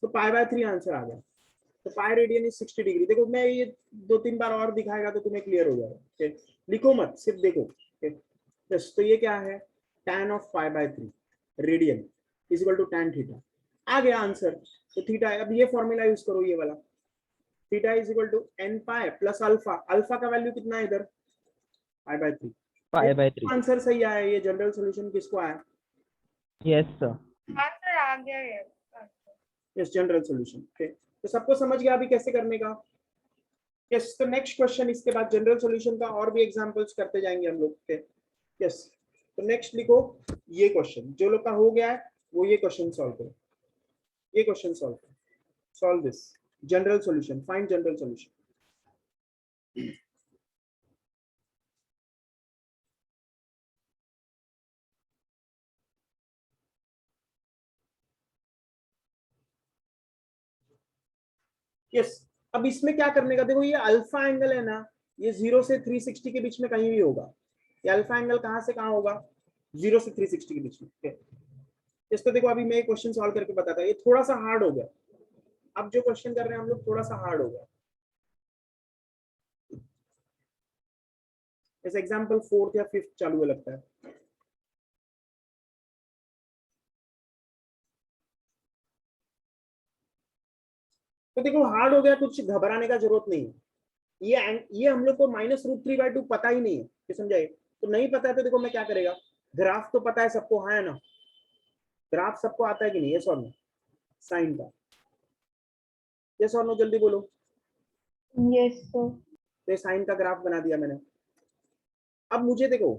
तो पाई बाय 3 आंसर आ गया। तो पाई रेडियन इज 60 डिग्री। देखो मैं ये 2-3 बार और दिखाएगा तो तुम्हें क्लियर हो जाएगा। okay? लिखो मत, सिर्फ देखो। okay? yes, तो ये क्या है? tan of pi by 3 radian is equal to tan theta. आ गया आंसर। तो थीटा, अब ये फॉर्मूला यूज करो, ये वाला, theta is equal to n pi plus alpha. Alpha का वैल्यू कितना है इधर? पाई बाय 3। 5/3। आंसर सही आया। ये जनरल सॉल्यूशन किसको आया? Yes sir. आंसर आ गया है। Yes, general solution. ओके, तो सबको समझ गया अभी कैसे करने का? यस, तो नेक्स्ट क्वेश्चन, इसके बाद जनरल सॉल्यूशन का और भी एग्जांपल्स करते जाएंगे हम लोग। यस, तो नेक्स्ट लिखो ये क्वेश्चन, जो लोग का हो गया है वो ये क्वेश्चन सॉल्व करो। ये क्वेश्चन सॉल्व करो, solve this general solution, find general solution. Yes, अब इसमें क्या करने का? देखो ये अल्फा एंगल है ना, ये 0 से 360 के बीच में कहीं भी होगा। ये अल्फा एंगल कहां से कहां होगा? 0 से 360 के बीच में। इस तो देखो अभी मैं क्वेश्चन सॉल्व करके बताता, ये थोड़ा सा हार्ड हो गया। अब जो क्वेश्चन कर रहे हैं हम लोग थोड़ा सा हार्ड हो गया। जैसे एग्जांपल 4th या 5th चालू है लगता है। तो देखो हार्ड हो गया, कुछ घबराने का जरूरत नहीं है। ये हम लोग को -√3/2 पता ही नहीं है, ये समझाइए। तो नहीं पता है तो देखो मैं क्या करेगा, ग्राफ तो पता है सबको, हाँ है ना? ग्राफ सबको आता है कि नहीं? यस और नो? साइन का, यस और नो, जल्दी बोलो। Yes sir. तो साइन का ग्राफ बना दिया मैंने। अब मुझे देखो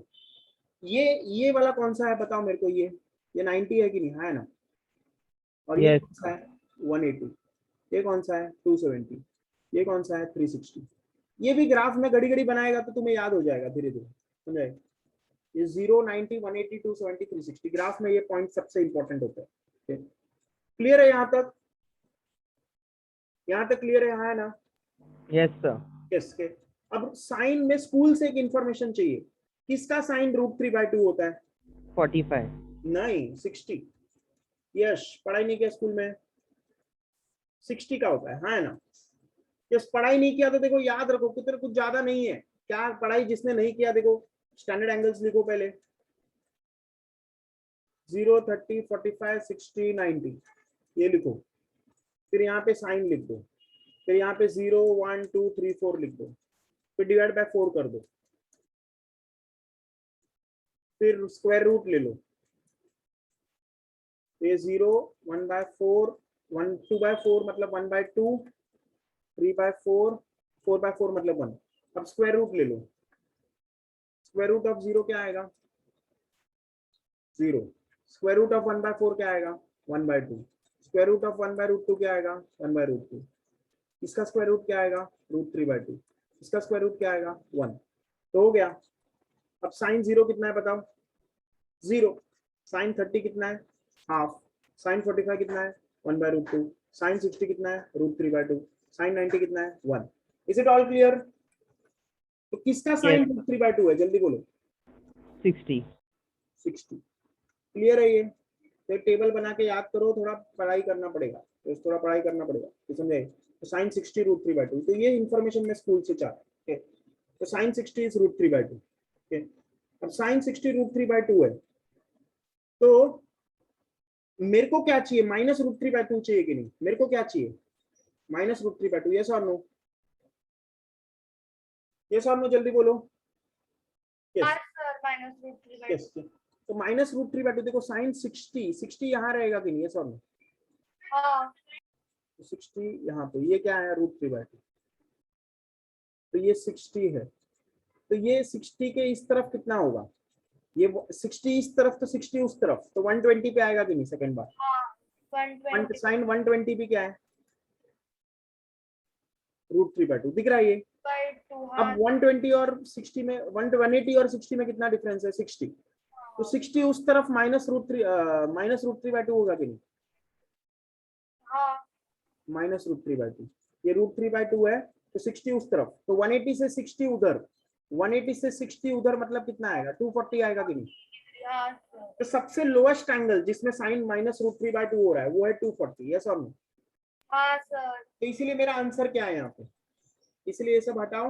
ये वाला कौन सा है बताओ मेरे को? ये 90 है कि नहीं? है ना? और ये Yes. कौन सा है? 180। ये कौन सा है? 270। ये कौन सा है? 360। ये भी ग्राफ में घड़ी घड़ी बनाएगा तो तुम्हें याद हो जाएगा धीरे धीरे, समझे? ये 0, 90, 180, 270, 360 ग्राफ में ये पॉइंट सबसे इंपॉर्टेंट होता है। क्लियर है यहाँ तक? यहाँ तक क्लियर है ना? Yes sir. यस के। अब साइन में स्कूल से एक इंफॉर्मेशन चाहिए, किसका साइन √3/2 होता है? 45। नहीं, 60। यस, पढ़ाई नहीं किया स्कूल में, 60 का होता है ना? यस, पढ़ाई नहीं किया तो देखो याद रखो, कितना कुछ ज्यादा नहीं है। क्या पढ़ाई जिसने नहीं किया, देखो स्टैंडर्ड एंगल्स लिखो पहले, 0, 30, 45, 60, 90, ये लिखो। फिर यहाँ पे साइन लिख दो, फिर यहाँ पे 0, 1, 2, 3, 4 लिख दो, फिर डिवाइड बाय 4 कर दो, फिर स्क्वायर रूट ले लो। तो ये 0, 1/4, 1, 2/4 मतलब 1/2, 3/4, 4/4 मतलब 1। अब स्क्वायर रूट ले लो, स्क्वायर रूट ऑफ 0 क्या आएगा? 0। स्क्वायर रूट ऑफ 1/4 क्या आएगा? 1/2। स्क्वायर रूट ऑफ 1/√2 क्या आएगा? 1/√2। इसका स्क्वायर रूट क्या आएगा? √3/2। इसका स्क्वायर रूट क्या आएगा? 1। तो हो गया। अब साइन 0 कितना है बताओ? 0। साइन 30 कितना है? हाफ। साइन 45 कितना है? 1/√2। साइन 60 कितना है? √3/2। साइन 90 कितना है? 1। Is it all clear? तो किसका साइन √3/2 है? जल्दी बोलो। 60। 60। क्लियर है ये? तो टेबल बना के याद करो, थोड़ा पढ़ाई करना पड़ेगा, तो थोड़ा पढ़ाई करना पड़ेगा, तो समझे? तो साइन 60 √3/2, तो ये इंफॉर्मेशन मैं स्कूल से चाह रहा हूं। तो साइन 60 इज √3/2। अब साइन 60 √3/2 है, तो मेरे को क्या चाहिए? -√3/2 चाहिए कि नहीं? मेरे को क्या चाहिए? -√3/2, यस और नो? यस और नो, जल्दी बोलो। हाँ yes sir, minus root 3 by yes. तो माइनस रूट 3 बाय 2, देखो साइन 60 यहाँ रहेगा कि नहीं, यस और नो? हाँ 60 यहाँ पे, ये क्या है रूट 3 बाय 2, तो ये 60 है। तो ये 60 के इस तरफ कितना होगा, ये 60 इस तरफ तो 60 उस तरफ, तो 120 पे आएगा कि नहीं सेकंड बार? हाँ 120 साइन 120 भी क्या है, रूट 3 बाय 2 दिख रहा है ये। बाय 2। अब हाँ 120 और 60 में 180 और 60 में कितना डिफरेंस है, 60। तो 60 उस तरफ माइनस रूट 3 बाय 2 होगा कि नहीं? हाँ माइनस रूट 3 बाय 2, ये रूट 3 बाय 2 है, तो 60 उस तरफ, तो 180 से 60 उधर, 180 से 60 उधर मतलब कितना आएगा, 240 आएगा कि नहीं? हाँ सर। तो सबसे लोएस्ट एंगल जिसमें साइन माइनस रूट 3 बाय 2 हो रहा है वो है 240, यस और नो? हाँ सर। तो इसीलिए मेरा आंसर क्या है यहाँ पे, इसलिए ये सब हटाओ,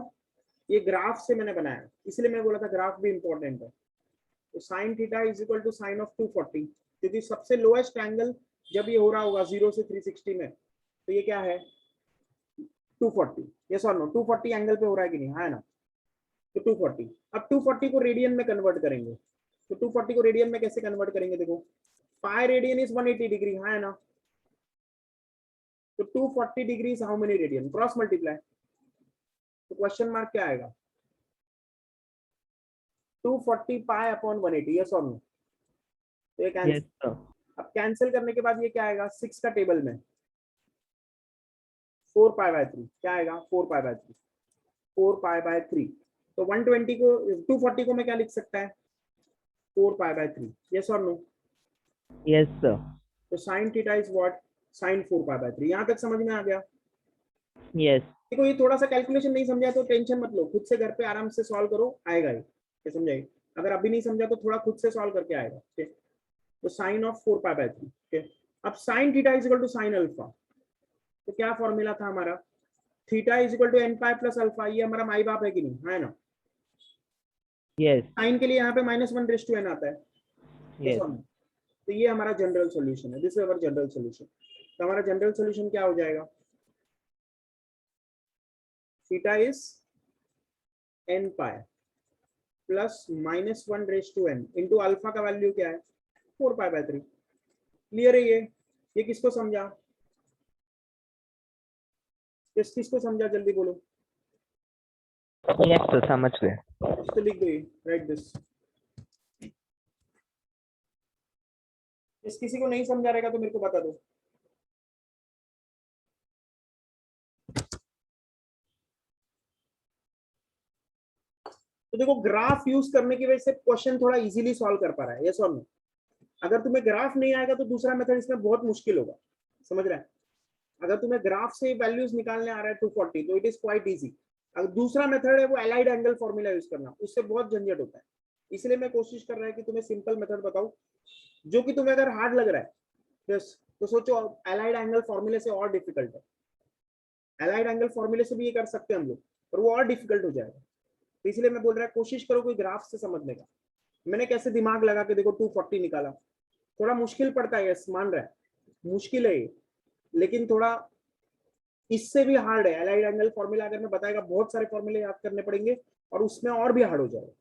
ये ग्राफ से मैंने बनाया, इसलिए मैं बोला था ग्राफ भी इंपॉर्टेंट है। तो sine theta is equal to sine of 240, क्योंकि सबसे लोएस्ट एंगल जब ये हो रहा होगा 0 से 360 में, तो ये क्या है 240, यस और नो? 240 एंगल पे हो रहा है कि नहीं, हाँ है ना? तो 240, अब 240 को रेडियन में कन्वर्ट करेंगे, तो 240 को रेडियन में कैसे कन्वर्ट करेंगे, देखो पाई रेडियन इज 180 डिग्री, हाँ है ना? तो 240 degree how many radian, cross multiply, तो क्वेश्चन मार्क क्या आएगा, 240 पाई अपॉन 180, यस और नो? तो ये यस कैंसिल, सर। अब कैंसिल करने के बाद ये क्या आएगा, 6 का टेबल में 4 पाई बाय 3 क्या आएगा, 4 पाई बाय 3, 4 पाई बाय 3। तो 120 को 240 को मैं क्या लिख सकता है, 4 पाई बाय 3, यस और नो? Yes sir. तो sine theta is what, sine 4 pi by 3। यहाँ तक समझ में आ गया? यस। देखो ये थोड़ा सा कैलकुलेशन नहीं समझा तो टेंशन मत लो, खुद से घर पे आराम से सॉल्व करो, आएगा ही, ये समझाइए। अगर अभी नहीं समझा तो थोड़ा खुद से सॉल्व करके आएगा, ठीक है? तो साइन ऑफ 4 पाई बाय 3, ठीक है? अब sine theta is equal to sine alpha, तो क्या फॉर्मूला था हमारा, theta is equal to n pi plus alpha, ये हमारा माई बाप है कि नहीं, है ना? यस। साइन के लिए यहाँ पे -1/n आता है, yes यस। or no? तो ये हमारा जनरल सॉल्यूशन है, this is our general solution. तो हमारा जनरल सॉल्यूशन क्या हो जाएगा, theta is n pi plus -1/n into alpha का वैल्यू क्या है, 4 पाई बाय 3। क्लियर है ये किसको समझा, किसको समझा, जल्दी बोलो। यस सर, समझ गए। तो लिख दो ये, राइट दिस। इस किसी को नहीं समझा रहेगा तो मेरे को बता दो। तो देखो ग्राफ यूज करने की वजह से क्वेश्चन थोड़ा इजीली सॉल्व कर पा रहा है, यस और नो? अगर तुम्हें ग्राफ नहीं आएगा तो दूसरा मेथड इसमें बहुत मुश्किल होगा, समझ रहे हैं? अगर तुम्हें ग्राफ से वैल्यूज निकालने आ रहा है 240 तो इट इज क्वाइट इजी। अगर दूसरा मेथड है वो एलाइड एंगल फॉर्मूला यूज करना, उससे बहुत झंझट होता है। इसलिए मैं कोशिश कर रहा है कि तुम्हें सिंपल मेथड बताऊं, जो कि तुम्हें अगर हार्ड लग रहा है तो सोचो एलाइड एंगल फॉर्मूले से और डिफिकल्ट है, एलाइड एंगल फॉर्मूले से भी ये कर सकते हैं हम लोग, पर वो और डिफिकल्ट हो जाएगा। तो इसलिए मैं बोल रहा है कोशिश करो कोई ग्राफ से समझने का। मैंने कैसे दिमाग लगा के देखो 240 निकाला, थोड़ा मुश्किल पड़ता है, यस मान रहा है मुश्किल है ये, लेकिन थोड़ा इससे भी हार्ड है। एलाइड एंगल फॉर्मूला अगर मैं बताएगा बहुत सारे फॉर्मूले याद करने पड़ेंगे और उसमें और भी हार्ड हो जाएगा,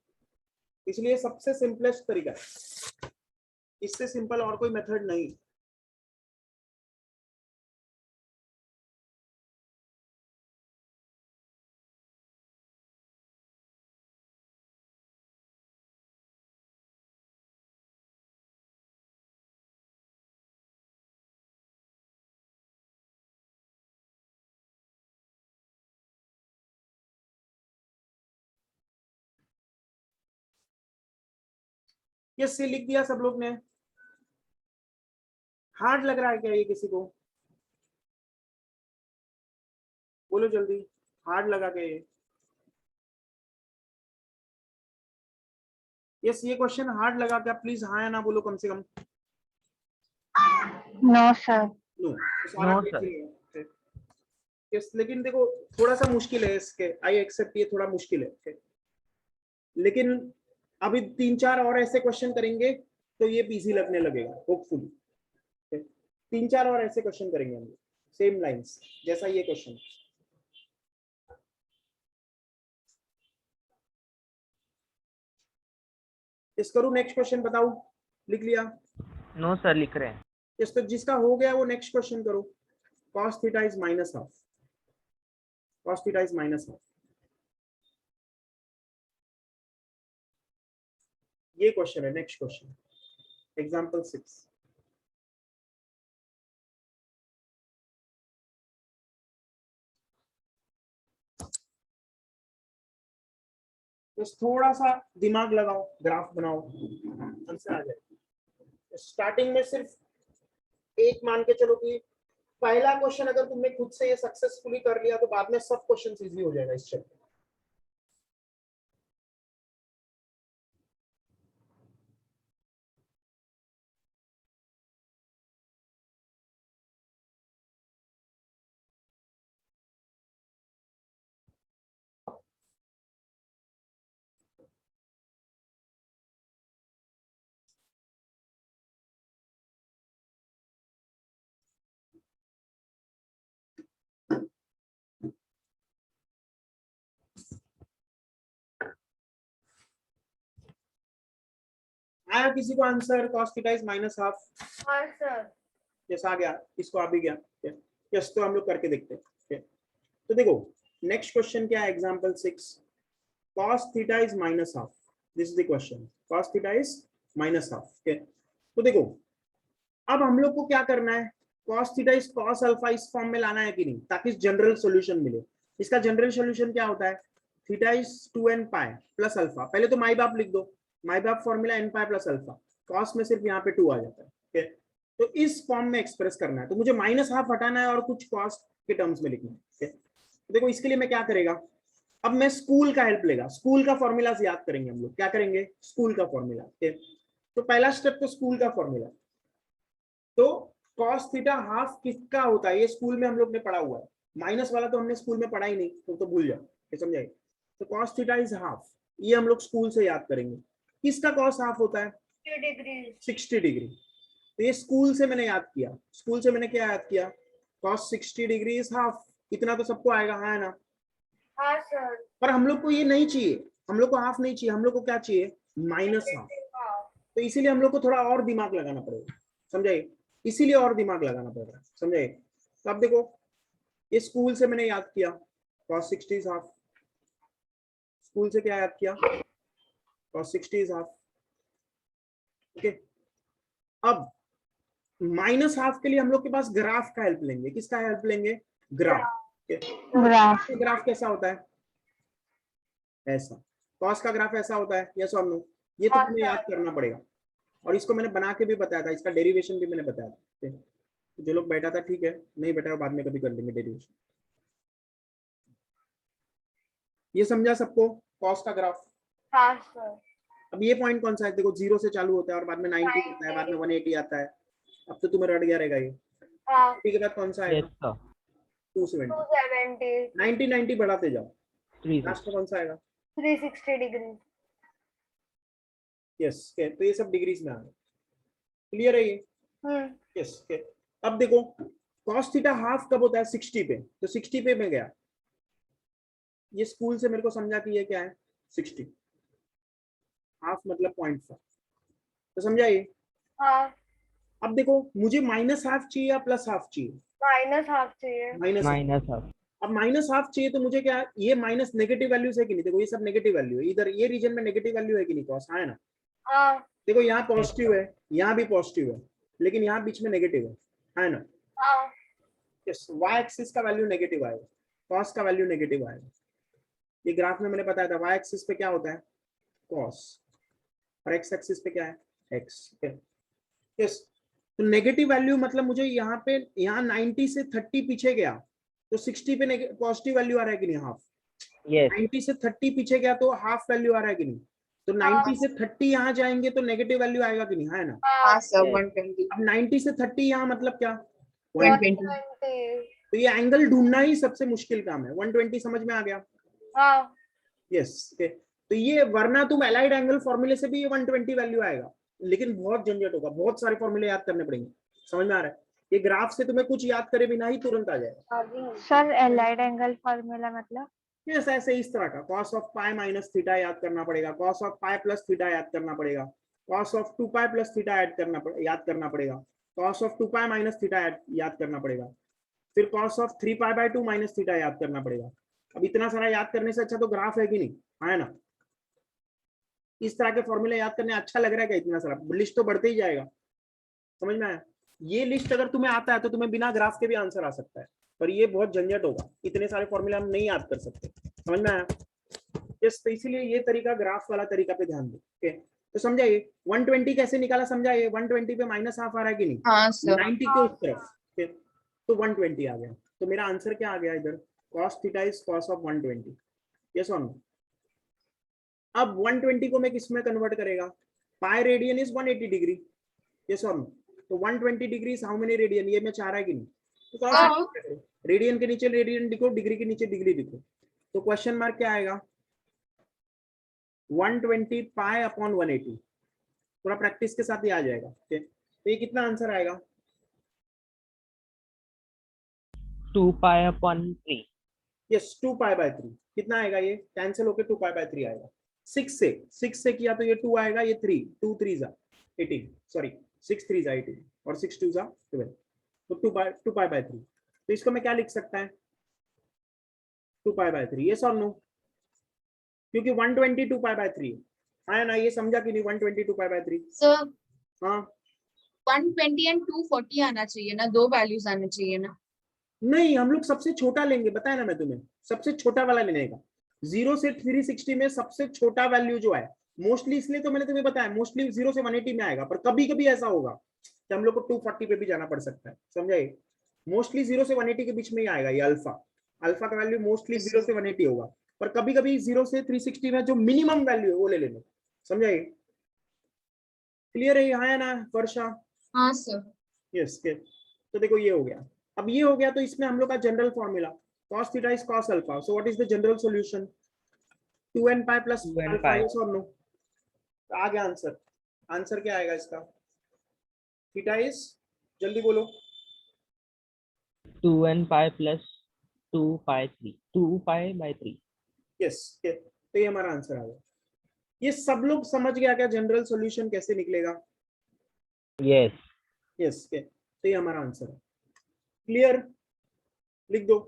इसलिए सबसे सिंपलेस्ट तरीका है, इससे सिंपल और कोई मेथड नहीं। ये लिख दिया सब लोग ने, हार्ड लग रहा है क्या ये किसी को, बोलो जल्दी, हार्ड लगा के यस ये क्वेश्चन हार्ड लगा क्या, प्लीज हाँ या ना बोलो कम से कम। No sir. नो, सारा No, ठीक sir. ही है। यस लेकिन देखो थोड़ा सा मुश्किल है इसके, आई एक्सेप्ट ये थोड़ा मुश्किल है, लेकिन अभी 3-4 और ऐसे क्वेश्चन करेंगे तो ये इजी लगने लगेगा होपफुली। 3-4 और ऐसे क्वेश्चन करेंगे हम सेम लाइंस जैसा ये क्वेश्चन। इस करूँ नेक्स्ट क्वेश्चन, बताओ लिख लिया? नो सर लिख रहे हैं। इस तो जिसका हो गया वो नेक्स्ट क्वेश्चन करो। cos theta is minus half, cos theta is minus half, ये क्वेश्चन है। Next question example 6। बस थोड़ा सा दिमाग लगाओ, ग्राफ बनाओ, आंसर आ जाए। स्टार्टिंग में सिर्फ एक मान के चलो कि पहला क्वेश्चन अगर तुमने खुद से ये सक्सेसफुली कर लिया तो बाद में सब क्वेश्चन इजी हो जाएगा इस चैप्टर। आया किसी को answer? cos theta is minus half. हाँ सर। यस आ गया, इसको आ भी गया। यस तो हम लोग करके देखते हैं। तो देखो नेक्स्ट क्वेश्चन क्या है, example 6। cos theta is minus half, this is the question. cos theta is minus half. तो देखो अब हम लोग को क्या करना है, cos theta is cos alpha इस फॉर्म में लाना है कि नहीं, ताकि जनरल सॉल्यूशन मिले। इसका जनरल सॉल्यूशन क्या होता है, theta is 2n pi plus alpha. पहले तो माई बाप लिख दो, माई बाप formula n pi plus alpha, cos में सिर्फ यहाँ पे 2 आ जाता है। तो इस फॉर्म में एक्सप्रेस करना है, तो मुझे माइनस हाफ हटाना है और कुछ cos के टर्म्स में लिखना है। तो देखो इसके लिए मैं क्या करेगा, अब मैं स्कूल का हेल्प लेगा, स्कूल का फॉर्मूला याद करेंगे हम लोग। क्या करेंगे, स्कूल का फॉर्मूला। तो पहला स्टेप तो स्कूल का फॉर्मूला। तो cos थीटा हाफ किसका होता है, ये स्कूल में हम लोग ने पढ़ा हुआ है। माइनस वाला तो हमने स्कूल में पढ़ा ही नहीं, तो भूल जाओ, समझाइए। तो cos थीटा इज हाफ, ये हम लोग स्कूल से याद करेंगे। किसका cos हाफ होता है, 60 डिग्री। 60 डिग्री। तो ये स्कूल से मैंने याद किया, स्कूल से मैंने क्या याद किया, cos 60 डिग्री इज हाफ। इतना तो सबको आएगा, है ना? हाँ सर। पर हम लोग को ये नहीं चाहिए, हम लोग को हाफ नहीं चाहिए, हम लोग को क्या चाहिए, माइनस हाफ। तो इसीलिए हम लोग को थोड़ा और दिमाग लगाना पड़ेगा, समझाइए, इसीलिए और दिमाग लगाना पड़ेगा, समझाइए। तो अब देखो ये स्कूल से मैंने याद किया cos 60 इज हाफ, स्कूल से क्या याद किया, cos 60 इज हाफ। ओके, अब माइनस हाफ के लिए हम लोग के पास ग्राफ का हेल्प लेंगे। किसका हेल्प लेंगे, ग्राफ। ग्राफ। ग्राफ कैसा होता है, ऐसा। cos का ग्राफ ऐसा होता है, यस और नो? ये तो तुम्हें याद करना पड़ेगा, और इसको मैंने बना के भी बताया था, इसका डेरिवेशन भी मैंने बताया था। तो जो लोग बैठा था ठीक है, नहीं बैठा बाद में कभी कर लेंगे डेरिवेशन। ये समझा सबको, cos का ग्राफ? हाँ सर। अब ये पॉइंट कौन सा है, देखो 0 से चालू होता है और बाद में 90 आता है, बाद में 180 आता है। अब तो तुम्हें रट गया रहेगा ये। हाँ। ठीक है, बाद कौन सा आएगा, यस सर। 270। 270। 90 बढ़ाते जाओ, 360। लास्ट में कौन सा आएगा, 360 डिग्री। यस। तो ये सब डिग्रीज में आ गए, क्लियर है ये? यस। अब देखो cos थीटा हाफ कब होता है, 60 पे। तो 60 पे मैं गया, ये स्कूल से मेरे को समझा कि ये क्या है, 60 हाफ मतलब 0.5। तो समझा ये? हाँ। अब देखो मुझे माइनस हाफ चाहिए या प्लस हाफ चाहिए, माइनस हाफ चाहिए। माइनस। Minus half. अब माइनस हाफ चाहिए तो मुझे क्या, ये माइनस नेगेटिव वैल्यूज है कि नहीं, देखो ये सब नेगेटिव वैल्यू है, इधर ये रीजन में नेगेटिव वैल्यू है कि नहीं, cos है ना? हाँ। देखो यहाँ पॉजिटिव है, यहाँ भी पॉजिटिव है, लेकिन यहाँ बीच में नेगेटिव है ना? हाँ। यस, y एक्सिस का वैल्यू नेगेटिव आएगा, cos का वैल्यू नेगेटिव आएगा। ये ग्राफ में मैंने बताया था, y एक्सिस पे क्या होता है, cos, और x एक्सिस पे क्या है, x। यस, तो नेगेटिव वैल्यू मतलब मुझे यहाँ पे, यहाँ 90 से 30 पीछे गया तो 60 पे पॉजिटिव वैल्यू आ रहा है कि नहीं, हाफ। यस 90 से 30 पीछे गया तो हाफ वैल्यू आ रहा है कि नहीं, तो 90 से 30 यहाँ जाएंगे तो नेगेटिव वैल्यू आएगा कि नहीं, है ना? हाँ सर Yes. 120 अब 90 से 30 यहाँ मतलब क्या, 120 तो ये एंगल ढूंढना ही सबसे मुश्किल काम है। 120 समझ में आ गया? हाँ। यस। तो ये, वरना तुम एलाइड एंगल फॉर्मूले से भी ये 120 वैल्यू आएगा, लेकिन बहुत झंझट होगा, बहुत सारे फॉर्मूले याद करने पड़ेंगे। समझ में आ रहा है? ये ग्राफ से तुम्हें कुछ याद करे बिना ही तुरंत आ जाएगा। सर एलाइड एंगल फॉर्मूला मतलब? यस ऐसे इस तरह का cos of pi minus theta याद करना पड़ेगा, cos of pi plus theta याद करना पड़ेगा, cos of 2 pi plus theta याद करना पड़ेगा, cos of 2 pi minus theta याद करना पड़ेगा, फिर cos of 3 pi by 2 minus theta याद करना पड़ेगा। अब इतना सारा याद करने से अच्छा तो ग्राफ है कि नहीं, है ना। इस तरह के फॉर्मूले याद करने अच्छा लग रहा है क्या, इतना सारा लिस्ट तो बढ़ते ही जाएगा, समझ में आया। ये लिस्ट अगर तुम्हें आता है तो तुम्हें बिना ग्राफ के भी आंसर आ सकता है, पर ये बहुत झंझट होगा, इतने सारे फॉर्मूले हम नहीं याद कर सकते, समझ में आया। यस, तो इसीलिए ये तरीका ग्राफ वाला तरीका पे ध्यान दो। ओके, तो समझाइए 120 कैसे निकाला, समझाइए 120 पे माइनस हाफ आ रहा है कि नहीं, हाँ सर। 90 के उस तरफ। ओके, तो 120 आ गया, तो मेरा आंसर क्या आ गया इधर, cos theta is cos of 120। Yes और नो। अब 120 को मैं किस में कन्वर्ट करेगा, pi radian is 180 degree. Yes और नो। तो 120 डिग्री हाउ मेनी रेडियन, ये मैं चाह रहा है कि नहीं, तो हाँ। रेडियन के नीचे रेडियन लिखो, डिग्री के नीचे डिग्री लिखो, तो क्वेश्चन मार्क क्या आएगा, 120 पाई अपॉन 180। थोड़ा प्रैक्टिस के साथ ही आ जाएगा। तो ये कितना आंसर आएगा, 2 pi upon 3। Yes 2 pi by 3। कितना आएगा, ये कैंसिल होके 2 पाई बाय 3 आएगा। 6 से किया तो ये 2 आएगा, ये 3, 2 3 जा 18, सॉरी 6 3 जा 18 और 6 2 जा 12, तो 2 पाई बाय 3। तो इसको मैं क्या लिख सकता है, 2 पाई बाय 3। यस और नो, क्योंकि 120 2 पाई बाय 3 है ना, ये समझा कि नहीं, 120 2 पाई बाय 3। सर हाँ 120 एंड 240 आना चाहिए ना, दो वैल्यूज आने चाहिए ना। नहीं, हम लोग सबसे छोटा लेंगे, बताया ना मैं तुम्हें, सबसे छोटा वाला लेने का। 0 से 360 में सबसे छोटा वैल्यू जो है, मोस्टली इसलिए तो मैंने तुम्हें बताया, मोस्टली 0 से 180 में आएगा, पर कभी कभी ऐसा होगा कि हम लोग को 240 पे भी जाना पड़ सकता है, समझाइए। मोस्टली 0 से 180 के बीच में ही आएगा ये अल्फा, अल्फा का वैल्यू मोस्टली 0 से 180 होगा, पर कभी कभी 0 से 360 में जो मिनिमम वैल्यू है वो ले लेना, समझाइए। क्लियर है यहाँ है ना वर्षा। हाँ सर। यस, तो देखो ये हो गया। अब ये हो गया तो इसमें हम लोग का general formula cos theta is cos alpha, so what is the general solution, 2n pi plus 2n alpha. Pi. Yes और नो, आ गया आंसर। आंसर क्या आएगा इसका, थीटा इज, जल्दी बोलो, 2n pi plus 2 pi 3, 2 pi by 3। Yes, तो ये हमारा आंसर आ गया। ये सब लोग समझ गया क्या जनरल सॉल्यूशन कैसे निकलेगा, यस। यस तो ये हमारा आंसर है। क्लियर, लिख दो।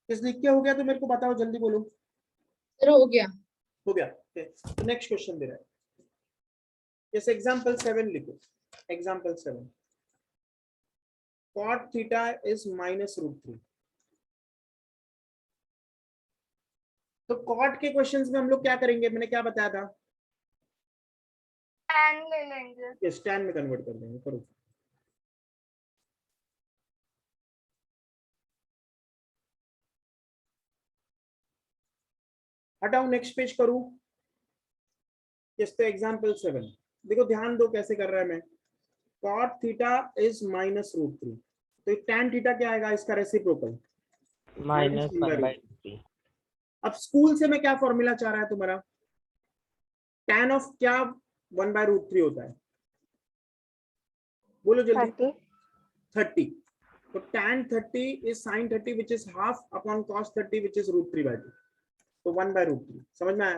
इस लिख के हो गया तो मेरे को बताओ, जल्दी बोलो। सर हो गया। हो गया, तो नेक्स्ट क्वेश्चन दे रहा है, जैसे एग्जांपल 7 लिखो। Example 7, cot theta is -√3। तो cot के क्वेश्चंस में हम लोग क्या करेंगे, मैंने क्या बताया था, tan ले लेंगे। ये tan में कन्वर्ट कर देंगे, करो। हटाओ, नेक्स्ट पेज करूं। तो एग्जांपल 7 देखो, ध्यान दो कैसे कर रहा है मैं, cot थीटा इज -√3, तो tan थीटा क्या आएगा, इसका रेसिप्रोकल माइनस -1 1 by बाय √3। 3। अब स्कूल से मैं क्या फॉर्मूला चाह रहा है तुम्हारा, tan ऑफ क्या 1/√3 होता है, बोलो जल्दी। 30। 30, तो tan 30 is sin 30 which is half upon cos 30 which is √3/2, तो 1/√3, समझ में आया।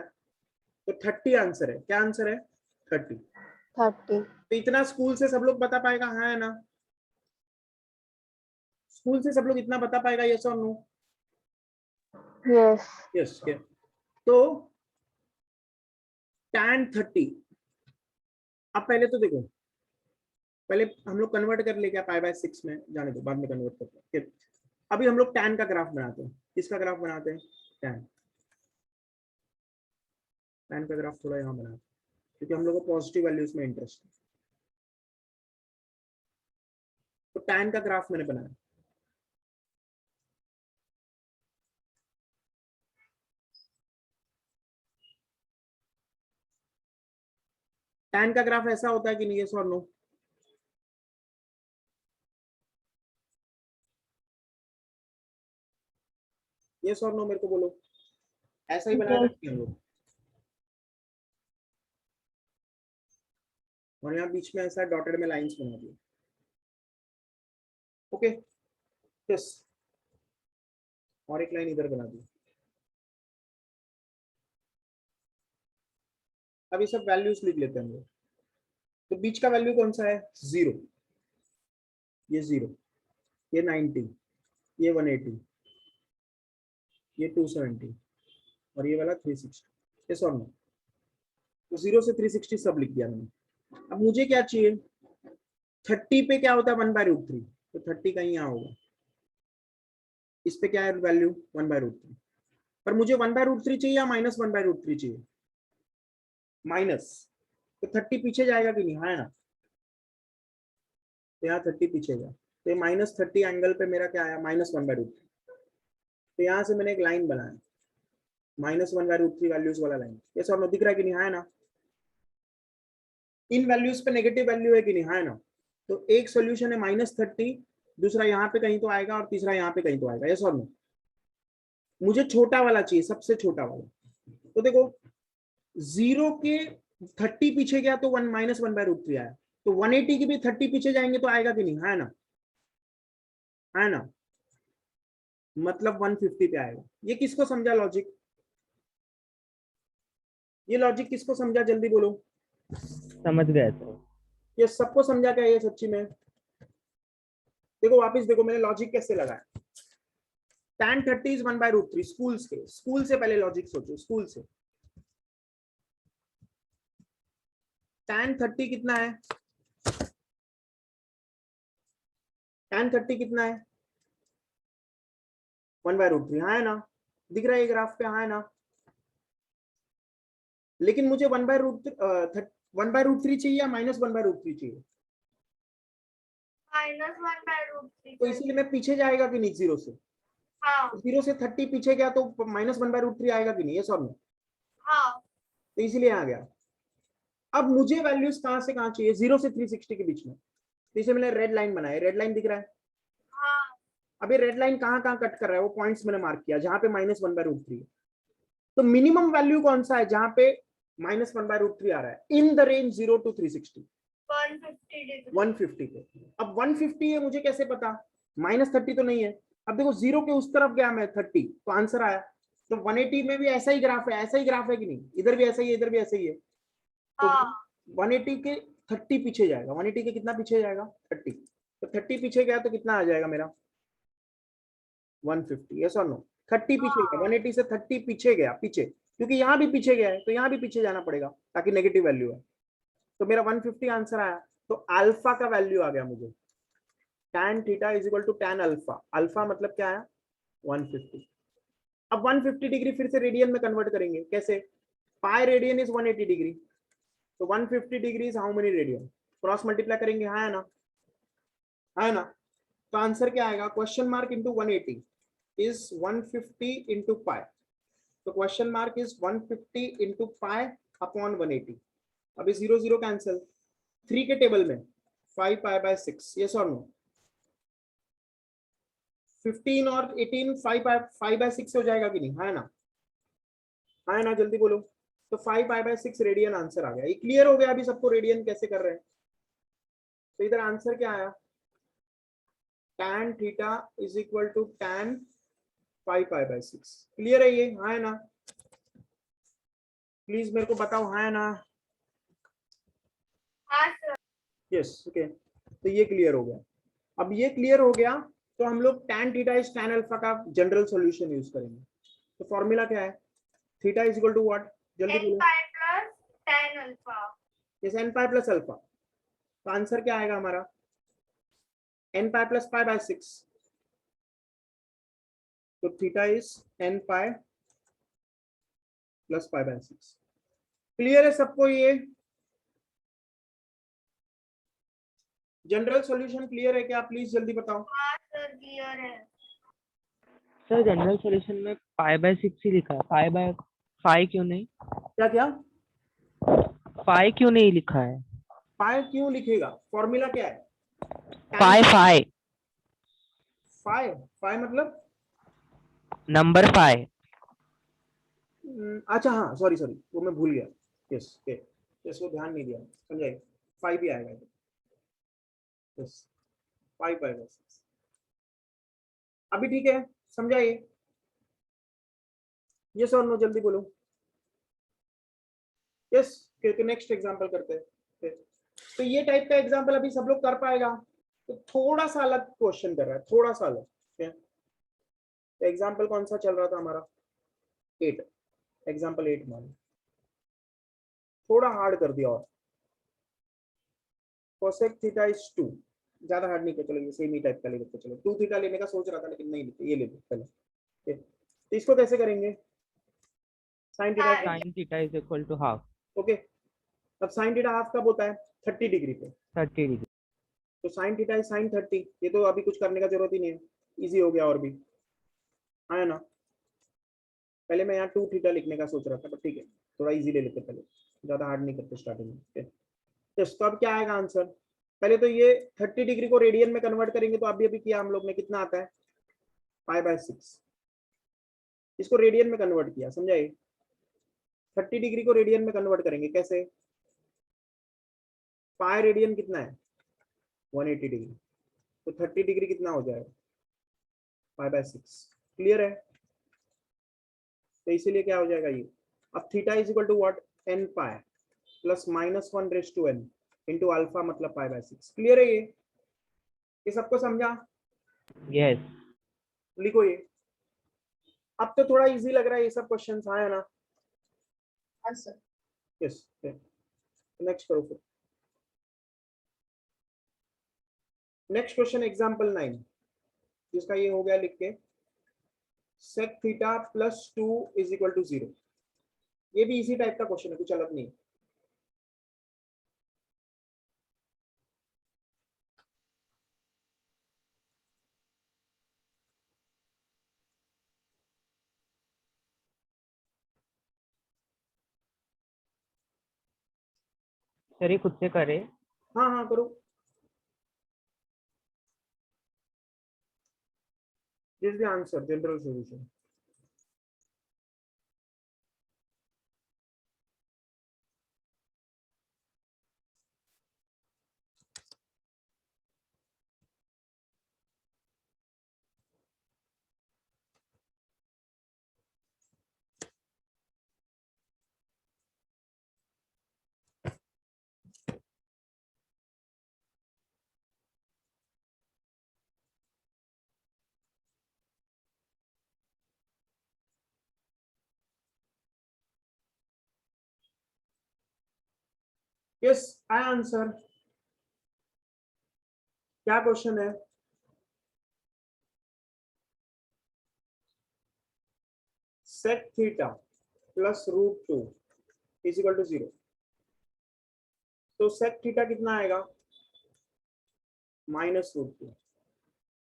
तो 30 आंसर है, क्या आंसर है 30। 30। तो इतना स्कूल से सब लोग बता पाएगा, हाँ है ना, स्कूल से सब लोग इतना बता पाएगा, यस और नो, यस। यस। तो tan 30, अब पहले तो देखो, पहले हम लोग कन्वर्ट कर ले, क्या π/6 में, जाने दो बाद में कन्वर्ट करते हैं। अभी हम लोग tan का ग्राफ बनाते हैं, किसका ग्राफ बनाते हैं, tan का ग्राफ थोड़ा यहाँ बनाते हैं। क्योंकि हम लोग को पॉजिटिव वैल्यूज में इंटरेस्ट है। तो tan का ग्राफ मैंने बनाया, tan का ग्राफ ऐसा होता है कि नहीं, yes or no? yes or no मेरे को बोलो, ऐसा ही बनाया Yes. था हम लोग, और यहाँ बीच में ऐसा डॉटेड में लाइंस बना दिए। ओके, यस, और एक लाइन इधर बना दी। अब ये सब वैल्यूज लिख लेते हैं हम लोग। तो बीच का वैल्यू कौन सा है? 0, ये 0, ये 90, ये 180, ये 270 और ये वाला 360। यस और नो? तो 0 से 360 सब लिख दिया मैंने। अब मुझे क्या चाहिए? 30 पे क्या होता है? 1/√3, तो 30 कहीं यहाँ होगा। इस पे क्या है वैल्यू? 1/√3। पर मुझे 1/√3 चाहिए या -1/√3 चाहिए? माइनस, तो 30 पीछे जाएगा कि नहीं? हाँ है ना, तो यहाँ 30 पीछे गया, तो ये -30 एंगल पे मेरा क्या आया? -1/√3। तो यहाँ से मैंने एक लाइन बनाया, -1/√3 वैल्यूज वाला लाइन। ये सब दिख रहा है कि नहीं? हाँ है ना? इन वैल्यूज पे नेगेटिव वैल्यू है कि नहीं? हाँ है ना? तो एक सोल्यूशन है -30, दूसरा यहाँ पे कहीं तो आएगा और तीसरा यहाँ पे कहीं तो आएगा। ये सब मुझे छोटा वाला चाहिए, सबसे छोटा वाला। तो देखो 0 के 30 पीछे गया तो -1/√3 आया, तो 180 की भी 30 पीछे जाएंगे तो आएगा कि नहीं? हाँ है ना? है ना? मतलब 150 पे आएगा। ये किसको समझा लॉजिक? ये लॉजिक किसको समझा? जल्दी बोलो। समझ गए सर। ये सबको समझा क्या ये सच्ची में? देखो वापस देखो मैंने लॉजिक कैसे लगाया। tan 30 is 1/√3। स्कूल से पहले लॉजिक सोचो, स्कूल से। tan 30 कितना है? tan 30 कितना है? 1/√3। हाँ है ना? दिख रहा है ये ग्राफ पे? हाँ है ना? लेकिन मुझे 1/√3 चाहिए या -1/√3 चाहिए? -1/√3। तो इसीलिए मैं पीछे जाएगा कि नहीं 0 से? हाँ 0 से 30 पीछे गया तो -1/√3 आएगा कि नहीं? ये सब में, हाँ तो इसीलिए आ गया। अब मुझे वैल्यूज कहां से कहां चाहिए? 0 से 360 के बीच में। तो इसे मैंने रेड लाइन बनाया, रेड लाइन दिख रहा है? हाँ अब ये रेड लाइन कहां कहां कट कर रहा है? वो पॉइंट्स मैंने मार्क किया जहां पे -1/√3 है। तो मिनिमम वैल्यू कौन सा है जहां पे -1/√3 आ रहा है? In the range 0 to 360, 150 degree. 150 पे। अब 150 है, मुझे कैसे पता? -30 तो नहीं है। अब देखो 0 के उस तरफ गया मैं 30, तो आंसर आया। तो 180 में भी ऐसा ही ग्राफ है, ऐसा ही ग्राफ है कि नहीं? इधर भी ऐसा ही है, इधर भी ऐसा ही है। तो हाँ 180 के 30 पीछे जाएगा। 180 के कितना पीछे जाएगा? 30। तो 30 पीछे गया तो कितना आ जाएगा मेरा? 150। यस और नो? 30 पीछे गया, 180 से 30 पीछे गया, पीछे, क्योंकि यहाँ भी पीछे गया है तो यहाँ भी पीछे जाना पड़ेगा ताकि नेगेटिव वैल्यू है। तो मेरा 150 आंसर आया। तो अल्फा का वैल्यू आ गया मुझे, tan theta is equal to tan alpha. Alpha मतलब क्या है? 150। अब 150 डिग्री फिर से रेडियन में कन्वर्ट करेंगे, कैसे? पाई रेडियन इज 180 डिग्री, तो 150 degree is how many radian? Cross multiply करेंगे, हाँ है ना? है ना? तो आंसर क्या आएगा? Question mark into 180 is 150 into pi. तो question mark is 150 into pi upon 180। अभी 0 0 कैंसिल, 3 के टेबल में 5π/6। यस और नो? 15 और 18 5/6 हो जाएगा कि नहीं? हाँ है ना? हाँ है ना? जल्दी बोलो। तो 5π/6 रेडियन आंसर आ गया। ये क्लियर हो गया अभी सबको रेडियन कैसे कर रहे हैं? तो इधर आंसर क्या आया? tan theta is equal to tan 5π/6। Clear है ये? हाँ है ना? प्लीज मेरे को बताओ, हाँ है ना? हाँ सर। Yes, okay. तो ये क्लियर हो गया। अब ये क्लियर हो गया तो हम लोग tan theta is tan alpha का जनरल सॉल्यूशन यूज करेंगे। तो फॉर्मूला क्या है? Theta is equal to what? जल्दी बोलो। n pi plus tan alpha. Yes, n pi plus alpha. तो आंसर क्या आएगा हमारा? n pi plus π/6। तो theta is n pi plus π/6। Clear है सबको ये? जनरल सॉल्यूशन क्लियर है क्या? प्लीज जल्दी बताओ। हाँ सर क्लियर है। सर जनरल सॉल्यूशन में पाई बाय 6 ही लिखा है, पाई बाय 5 क्यों नहीं? क्या क्या? पाई क्यों नहीं लिखा है? पाई क्यों लिखेगा? फॉर्मूला क्या है? पाई फाई, फाई फाई मतलब नंबर 5। अच्छा हाँ सॉरी सॉरी, वो मैं भूल गया। यस यस, वो ध्यान नहीं दिया, समझाइए। फाइव भी आएगा। यस, फाइव आएगा। अभी ठीक है, समझाइए। यस और नो जल्दी बोलो। यस, तो नेक्स्ट एग्जांपल करते हैं। तो ये टाइप का एग्जांपल अभी सब लोग कर पाएगा। तो थोड़ा सा अलग क्वेश्चन कर रहा है, थोड़ा सा अलग। तो एग्जांपल कौन सा चल रहा था हमारा? 8, एग्जांपल 8 मान, थोड़ा हार्ड कर दिया। और cosec थीटा इज 2, ज्यादा हार्ड नहीं किया। चलो ये सेम ही टाइप का ले लेते। चलो 2 थीटा लेने का सोच रहा था लेकिन नहीं लेते, ये ले लो पहले। तो इसको कैसे करेंगे? sin theta. Sine theta is equal to half, okay, अब sin थीटा हाफ कब होता है? 30 डिग्री पे। 30 डिग्री। तो sin थीटा इज sin 30। ये तो अभी कुछ करने का जरूरत ही नहीं है, इजी हो गया। और भी आया ना? पहले मैं यहाँ 2 थीटा लिखने का सोच रहा था, पर ठीक है, थोड़ा इजी ले लेते पहले, ज्यादा हार्ड नहीं करते स्टार्टिंग में। तो अब क्या आएगा आंसर? पहले तो ये 30 डिग्री को रेडियन में कन्वर्ट करेंगे, तो अभी किया हम लोग ने, कितना आता है? Pi by 6। इसको रेडियन में कन्वर्ट किया, समझाइए। 30 डिग्री को रेडियन में कन्वर्ट करेंगे कैसे? पाई रेडियन कितना है? 180 डिग्री। तो 30 डिग्री कितना हो जाएगा? Pi by 6। क्लियर है? तो इसीलिए क्या हो जाएगा ये? अब theta is equal to what? n pi plus -1 raise to n into alpha, मतलब पाई बाय 6। क्लियर है ये सबको समझा? यस। लिखो ये। अब तो थोड़ा इजी लग रहा है ये सब क्वेश्चंस, हाँ है ना? हाँ सर। यस, नेक्स्ट करो फिर। नेक्स्ट क्वेश्चन एग्जांपल 9, जिसका ये हो गया लिख के, sec theta plus 2 is equal to 0। ये भी इसी टाइप का क्वेश्चन है, कुछ अलग नहीं। सर ये खुद से करे। हाँ हाँ करो। This is the answer, general solution. Yes, I answer. क्या क्वेश्चन है? sec theta plus √2 is equal to 0। तो sec थीटा कितना आएगा? -√2।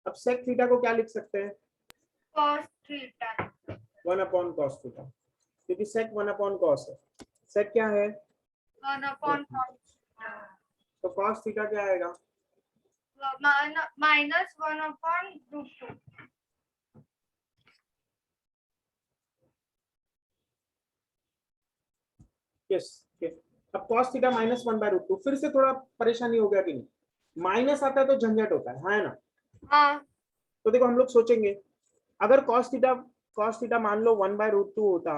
अब sec थीटा को क्या लिख सकते हैं? cos theta 1 upon cos theta, क्योंकि sec 1 अपॉन cos है। sec क्या है? 1 अपॉन तो cos थीटा क्या आएगा? -1 अपॉन √2। यस, अब cos थीटा -1/√2। फिर से थोड़ा परेशानी हो गया कि नहीं? माइनस आता है तो झंझट होता है, हाँ है ना? हाँ तो देखो हम लोग सोचेंगे, अगर cos थीटा मान लो 1/√2 होता,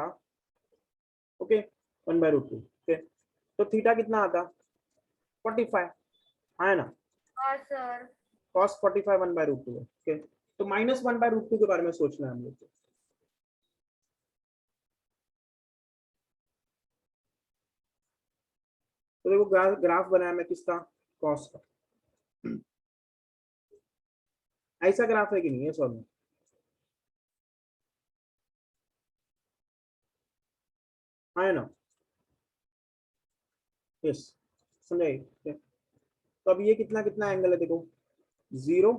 ओके, 1/√2, तो थीटा कितना आता? 45, हाँ है ना? हाँ सर। cos 45 1/√2 है। ओके, तो -1/√2 के बारे में सोचना है हम लोग को। तो देखो ग्राफ बनाया मैं किसका? cos का। ऐसा ग्राफ है कि नहीं है सॉल्व? हाँ है ना? यस, समझाइए। तो अब ये कितना कितना एंगल है देखो, 0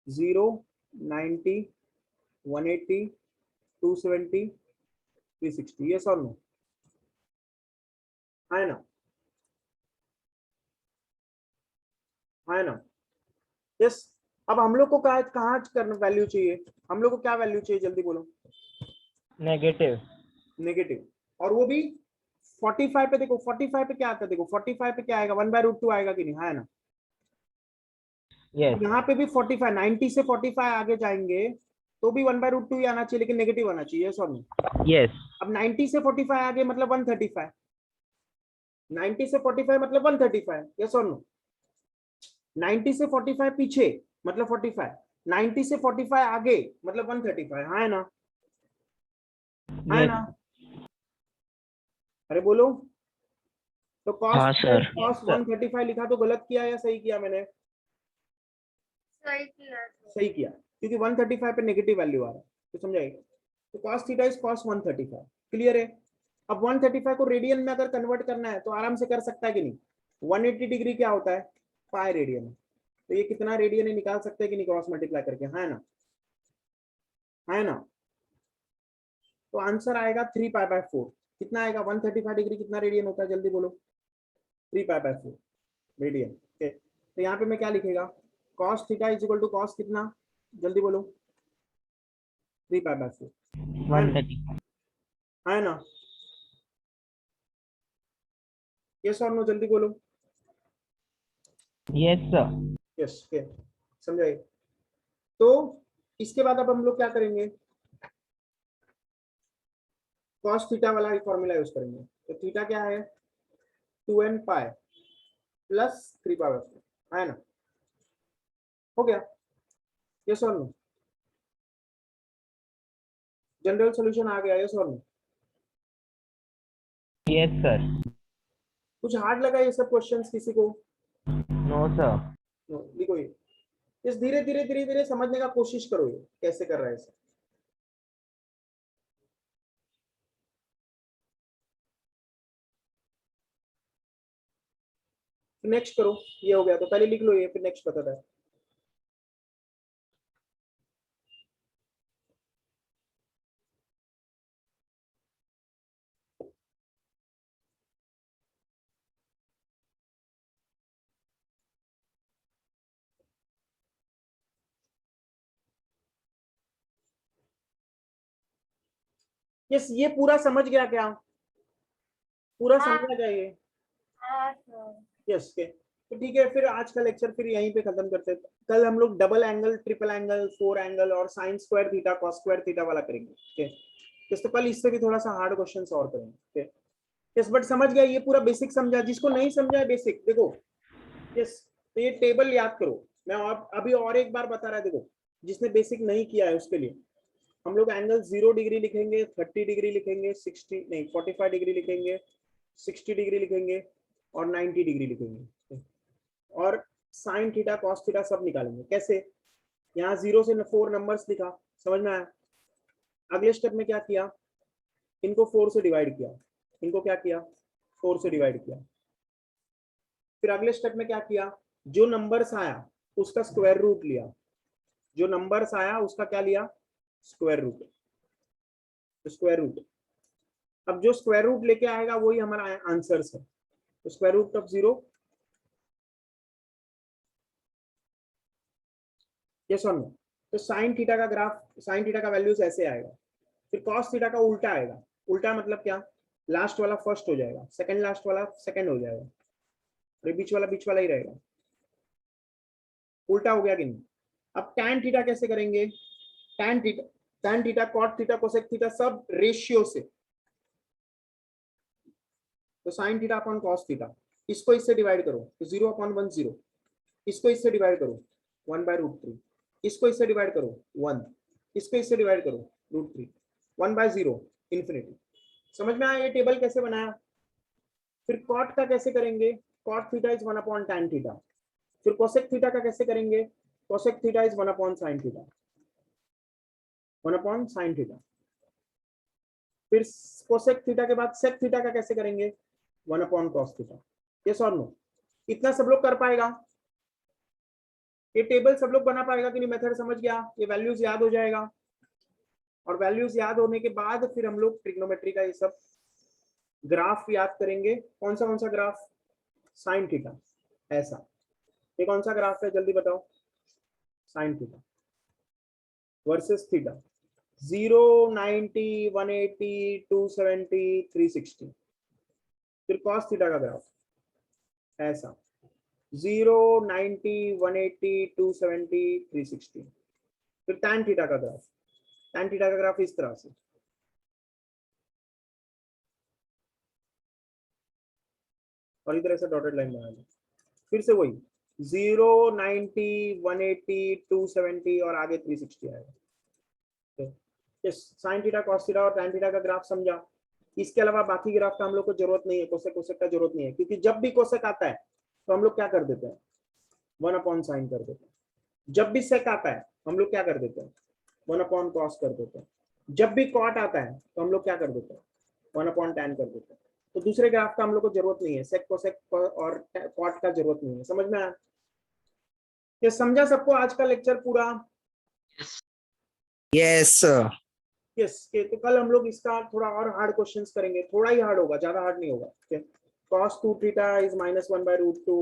0 90 180 270 360, यस और नो, है ना, है ना, यस। अब हम लोग को कहाँ करना वैल्यू चाहिए, हम लोग को क्या वैल्यू चाहिए, जल्दी बोलो। नेगेटिव। नेगेटिव, और वो भी 45 पे। देखो 45 पे क्या आता है, देखो 45 पे क्या आएगा, 1/√2 आएगा कि नहीं, है ना। यस यहाँ पे भी 45, 90 से 45 आगे जाएंगे तो भी 1/√2 ही आना चाहिए, लेकिन नेगेटिव आना चाहिए, यस और नो। यस अब 90 से 45 आगे मतलब 135, 90 से 45 मतलब 135, यस और नो। 90 से 45 पीछे मतलब 45, 90 से 45 आगे मतलब 135, है ना, है ना। अरे बोलो, तो हाँ कॉस सर। कॉस 135 लिखा तो गलत किया या सही किया मैंने, सही किया सर। सही किया, क्योंकि 135 पे नेगेटिव वैल्यू आ रहा है, तो समझाइए। तो cos theta is cos 135, clear है। अब 135 को रेडियन में अगर कन्वर्ट करना है तो आराम से कर सकता है कि नहीं। 180 डिग्री क्या होता है, पाई रेडियन, तो ये कितना रेडियन है निकाल सकते हैं कि नहीं क्रॉस मल्टीप्लाई करके, है ना, है ना। तो आंसर आएगा 3π/4। कितना आएगा, 135 डिग्री कितना रेडियन होता है, जल्दी बोलो। 3π/4 रेडियन, ओके। तो यहाँ पे मैं क्या लिखेगा, cos theta is equal to cos कितना, जल्दी बोलो, 3π/4, 135। है ना, यस और नो, जल्दी बोलो। Yes sir. यस, ओके, समझाइए। तो इसके बाद अब हम लोग क्या करेंगे, cos थीटा वाला फॉर्मूला यूज करेंगे। तो थीटा क्या है, 2n पाई प्लस 3π/4, है ना, हो गया, यस और नो। जनरल सॉल्यूशन आ गया, यस और नो। Yes sir. कुछ हार्ड लगा ये सब क्वेश्चंस किसी को, नो सर। नो, लिखो ये, इस धीरे धीरे धीरे धीरे समझने का कोशिश करो ये कैसे कर रहा है इसे। नेक्स्ट करो, ये हो गया तो पहले लिख लो ये, फिर नेक्स्ट बताता है। यस, ये पूरा समझ गया क्या, पूरा हाँ। समझा क्या ये, हाँ सर। यस के। तो ठीक है, फिर आज का लेक्चर फिर यहीं पे खत्म करते हैं। कल हम लोग double angle, triple angle, 4 angle और sine square theta, cos square theta वाला करेंगे, ठीक है। तो कल इससे भी थोड़ा सा हार्ड क्वेश्चन और करेंगे, ठीक है। यस, बट समझ गया, ये पूरा बेसिक समझा, जिसको नहीं समझा है बेसिक देखो, यस। तो ये टेबल याद करो, मैं अभी और एक बार बता रहा है, देखो जिसने बेसिक नहीं किया है उसके लिए हम लोग एंगल 0 डिग्री लिखेंगे, 30 डिग्री लिखेंगे, 60 नहीं 45 डिग्री लिखेंगे, 60 डिग्री लिखेंगे और 90 डिग्री लिखेंगे, और साइन थीटा कॉस थीटा सब निकालेंगे। कैसे, यहाँ 0 से 4 नंबर्स लिखा, समझ में आया। अगले स्टेप में क्या किया, इनको 4 से डिवाइड किया, इनको क्या किया, 4 से डिवाइड किया। फिर अगले स्टेप में क्या किया, जो नंबर्स आया उसका स्क्वायर रूट लिया, जो नंबर्स आया उसका क्या लिया, स्क्वायर रूट, स्क्वायर रूट। अब जो स्क्वायर रूट लेके आएगा वही हमारा आंसर है। तो स्क्वायर रूट ऑफ 0, यस और नो। तो साइन थीटा का ग्राफ, साइन थीटा का वैल्यूज ऐसे आएगा। फिर कॉस थीटा का उल्टा आएगा, उल्टा मतलब क्या, लास्ट वाला फर्स्ट हो जाएगा, सेकंड लास्ट वाला सेकंड हो जाएगा, और बीच वाला ही रहेगा। उल्टा हो गया कि नहीं। अब टैन थीटा कैसे करेंगे, tan theta cot theta cosec theta सब रेशियो से। तो sine theta upon cos theta, इसको इससे डिवाइड करो तो 0/1 0, इसको इससे डिवाइड करो 1/√3, इसको इससे डिवाइड करो 1, इसको इससे डिवाइड करो √3, 1/0 इंफिनिटी। समझ में आया ये टेबल कैसे बनाया। फिर कॉट का कैसे करेंगे, cot theta is 1/tan theta. फिर कोसेक थीटा का कैसे करेंगे, cosec theta is 1/sin theta, 1/sin theta. फिर कोसेक थीटा के बाद सेक थीटा का कैसे करेंगे, 1/cos थीटा। यस और नो? इतना सब लोग कर पाएगा? ये टेबल सब लोग बना पाएगा कि नहीं? मेथड समझ गया? ये वैल्यूज याद हो जाएगा, और वैल्यूज याद होने के बाद फिर हम लोग ट्रिग्नोमेट्री का ये सब ग्राफ याद करेंगे। कौन सा ग्राफ? Sine theta. ऐसा ये कौन सा ग्राफ है, जल्दी बताओ? Sine theta versus theta. 0, 90, 180, 270, 360। फिर कॉस थीटा का ग्राफ ऐसा 0, 90, 180, 270, 360। फिर tan थीटा का ग्राफ, tan थीटा का ग्राफ इस तरह से, और इधर ऐसा डॉटेड लाइन बना लो। फिर से वही 0, 90, 180, 270 और आगे 360 आएगा। साइन थीटा, कॉस थीटा और tan थीटा का ग्राफ समझा? इसके अलावा बाकी ग्राफ का हम लोग को जरूरत नहीं है, कोसेक कोसेक का जरूरत नहीं है, क्योंकि जब भी कोसेक आता है तो हम लोग क्या कर देते हैं? 1/sin कर देते हैं। जब भी सेक आता है हम लोग क्या कर देते हैं? 1/cos कर देते हैं। जब भी कॉट आता है तो हम लोग क्या कर देते हैं? 1/tan कर देते हैं। तो दूसरे ग्राफ का हम लोग को जरूरत नहीं है, सेक कोसेक और कॉट का जरूरत नहीं है। समझ में आया? ये समझा सबको आज का लेक्चर पूरा? Yes sir. यस तो कल हम लोग इसका थोड़ा और हार्ड क्वेश्चंस करेंगे, थोड़ा ही हार्ड होगा, ज्यादा हार्ड नहीं होगा। cos 2 थीटा इज -1/√2,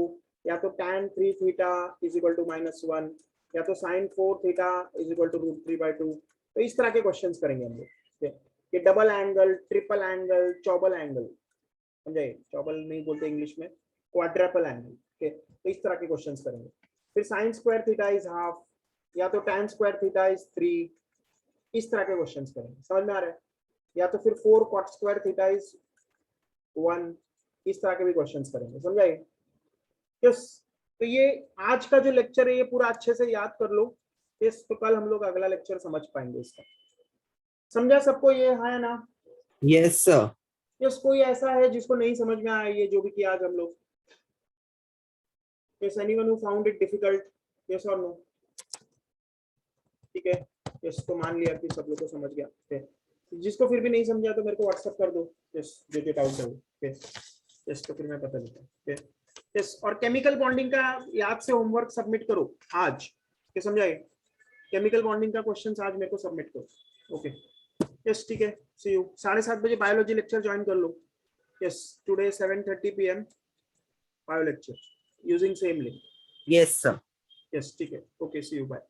या तो tan 3 theta is equal to -1, या तो sin 4 theta is equal to √3/2। तो इस तरह के क्वेश्चंस करेंगे हम लोग। ये डबल एंगल, ट्रिपल एंगल, चौबल एंगल, समझे? चौबल नहीं बोलते इंग्लिश में, क्वाड्रपल एंगल। तो इस तरह के क्वेश्चंस करेंगे। फिर sin square theta is half, या तो tan स्क्वायर थीटा इज 3, इस तरह के क्वेश्चंस करेंगे। समझ में आ रहा है? या तो फिर 4 cot स्क्वायर थीटा इज 1, इस तरह के भी क्वेश्चंस करेंगे। समझाइए? यस तो ये आज का जो लेक्चर है ये पूरा अच्छे से याद कर लो। यस तो कल हम लोग अगला लेक्चर समझ पाएंगे इसका। समझा सबको ये? है ना? Yes sir. यस कोई ऐसा है जिसको नहीं समझ में आया ये जो भी किया आज हम लोग? Yes anyone who found it difficult? Yes और नो? ठीक है, यस तो मान लिया कि सब लोग को समझ गया। जिसको फिर भी नहीं समझा तो मेरे को व्हाट्सएप कर दो। यस जो जो डाउट है। यस तो फिर मैं पता लेता हूँ। यस और केमिकल बॉन्डिंग का याद से होमवर्क सबमिट करो आज। क्या समझाए? केमिकल बॉन्डिंग का क्वेश्चंस आज मेरे को सबमिट करो। ओके यस ठीक है, सी यू। 7:30 बजे बायोलॉजी लेक्चर ज्वाइन कर लो। Yes today 7:30 PM bio lecture using same link. Yes sir. Yes ठीक है, ओके सी यू, बाय।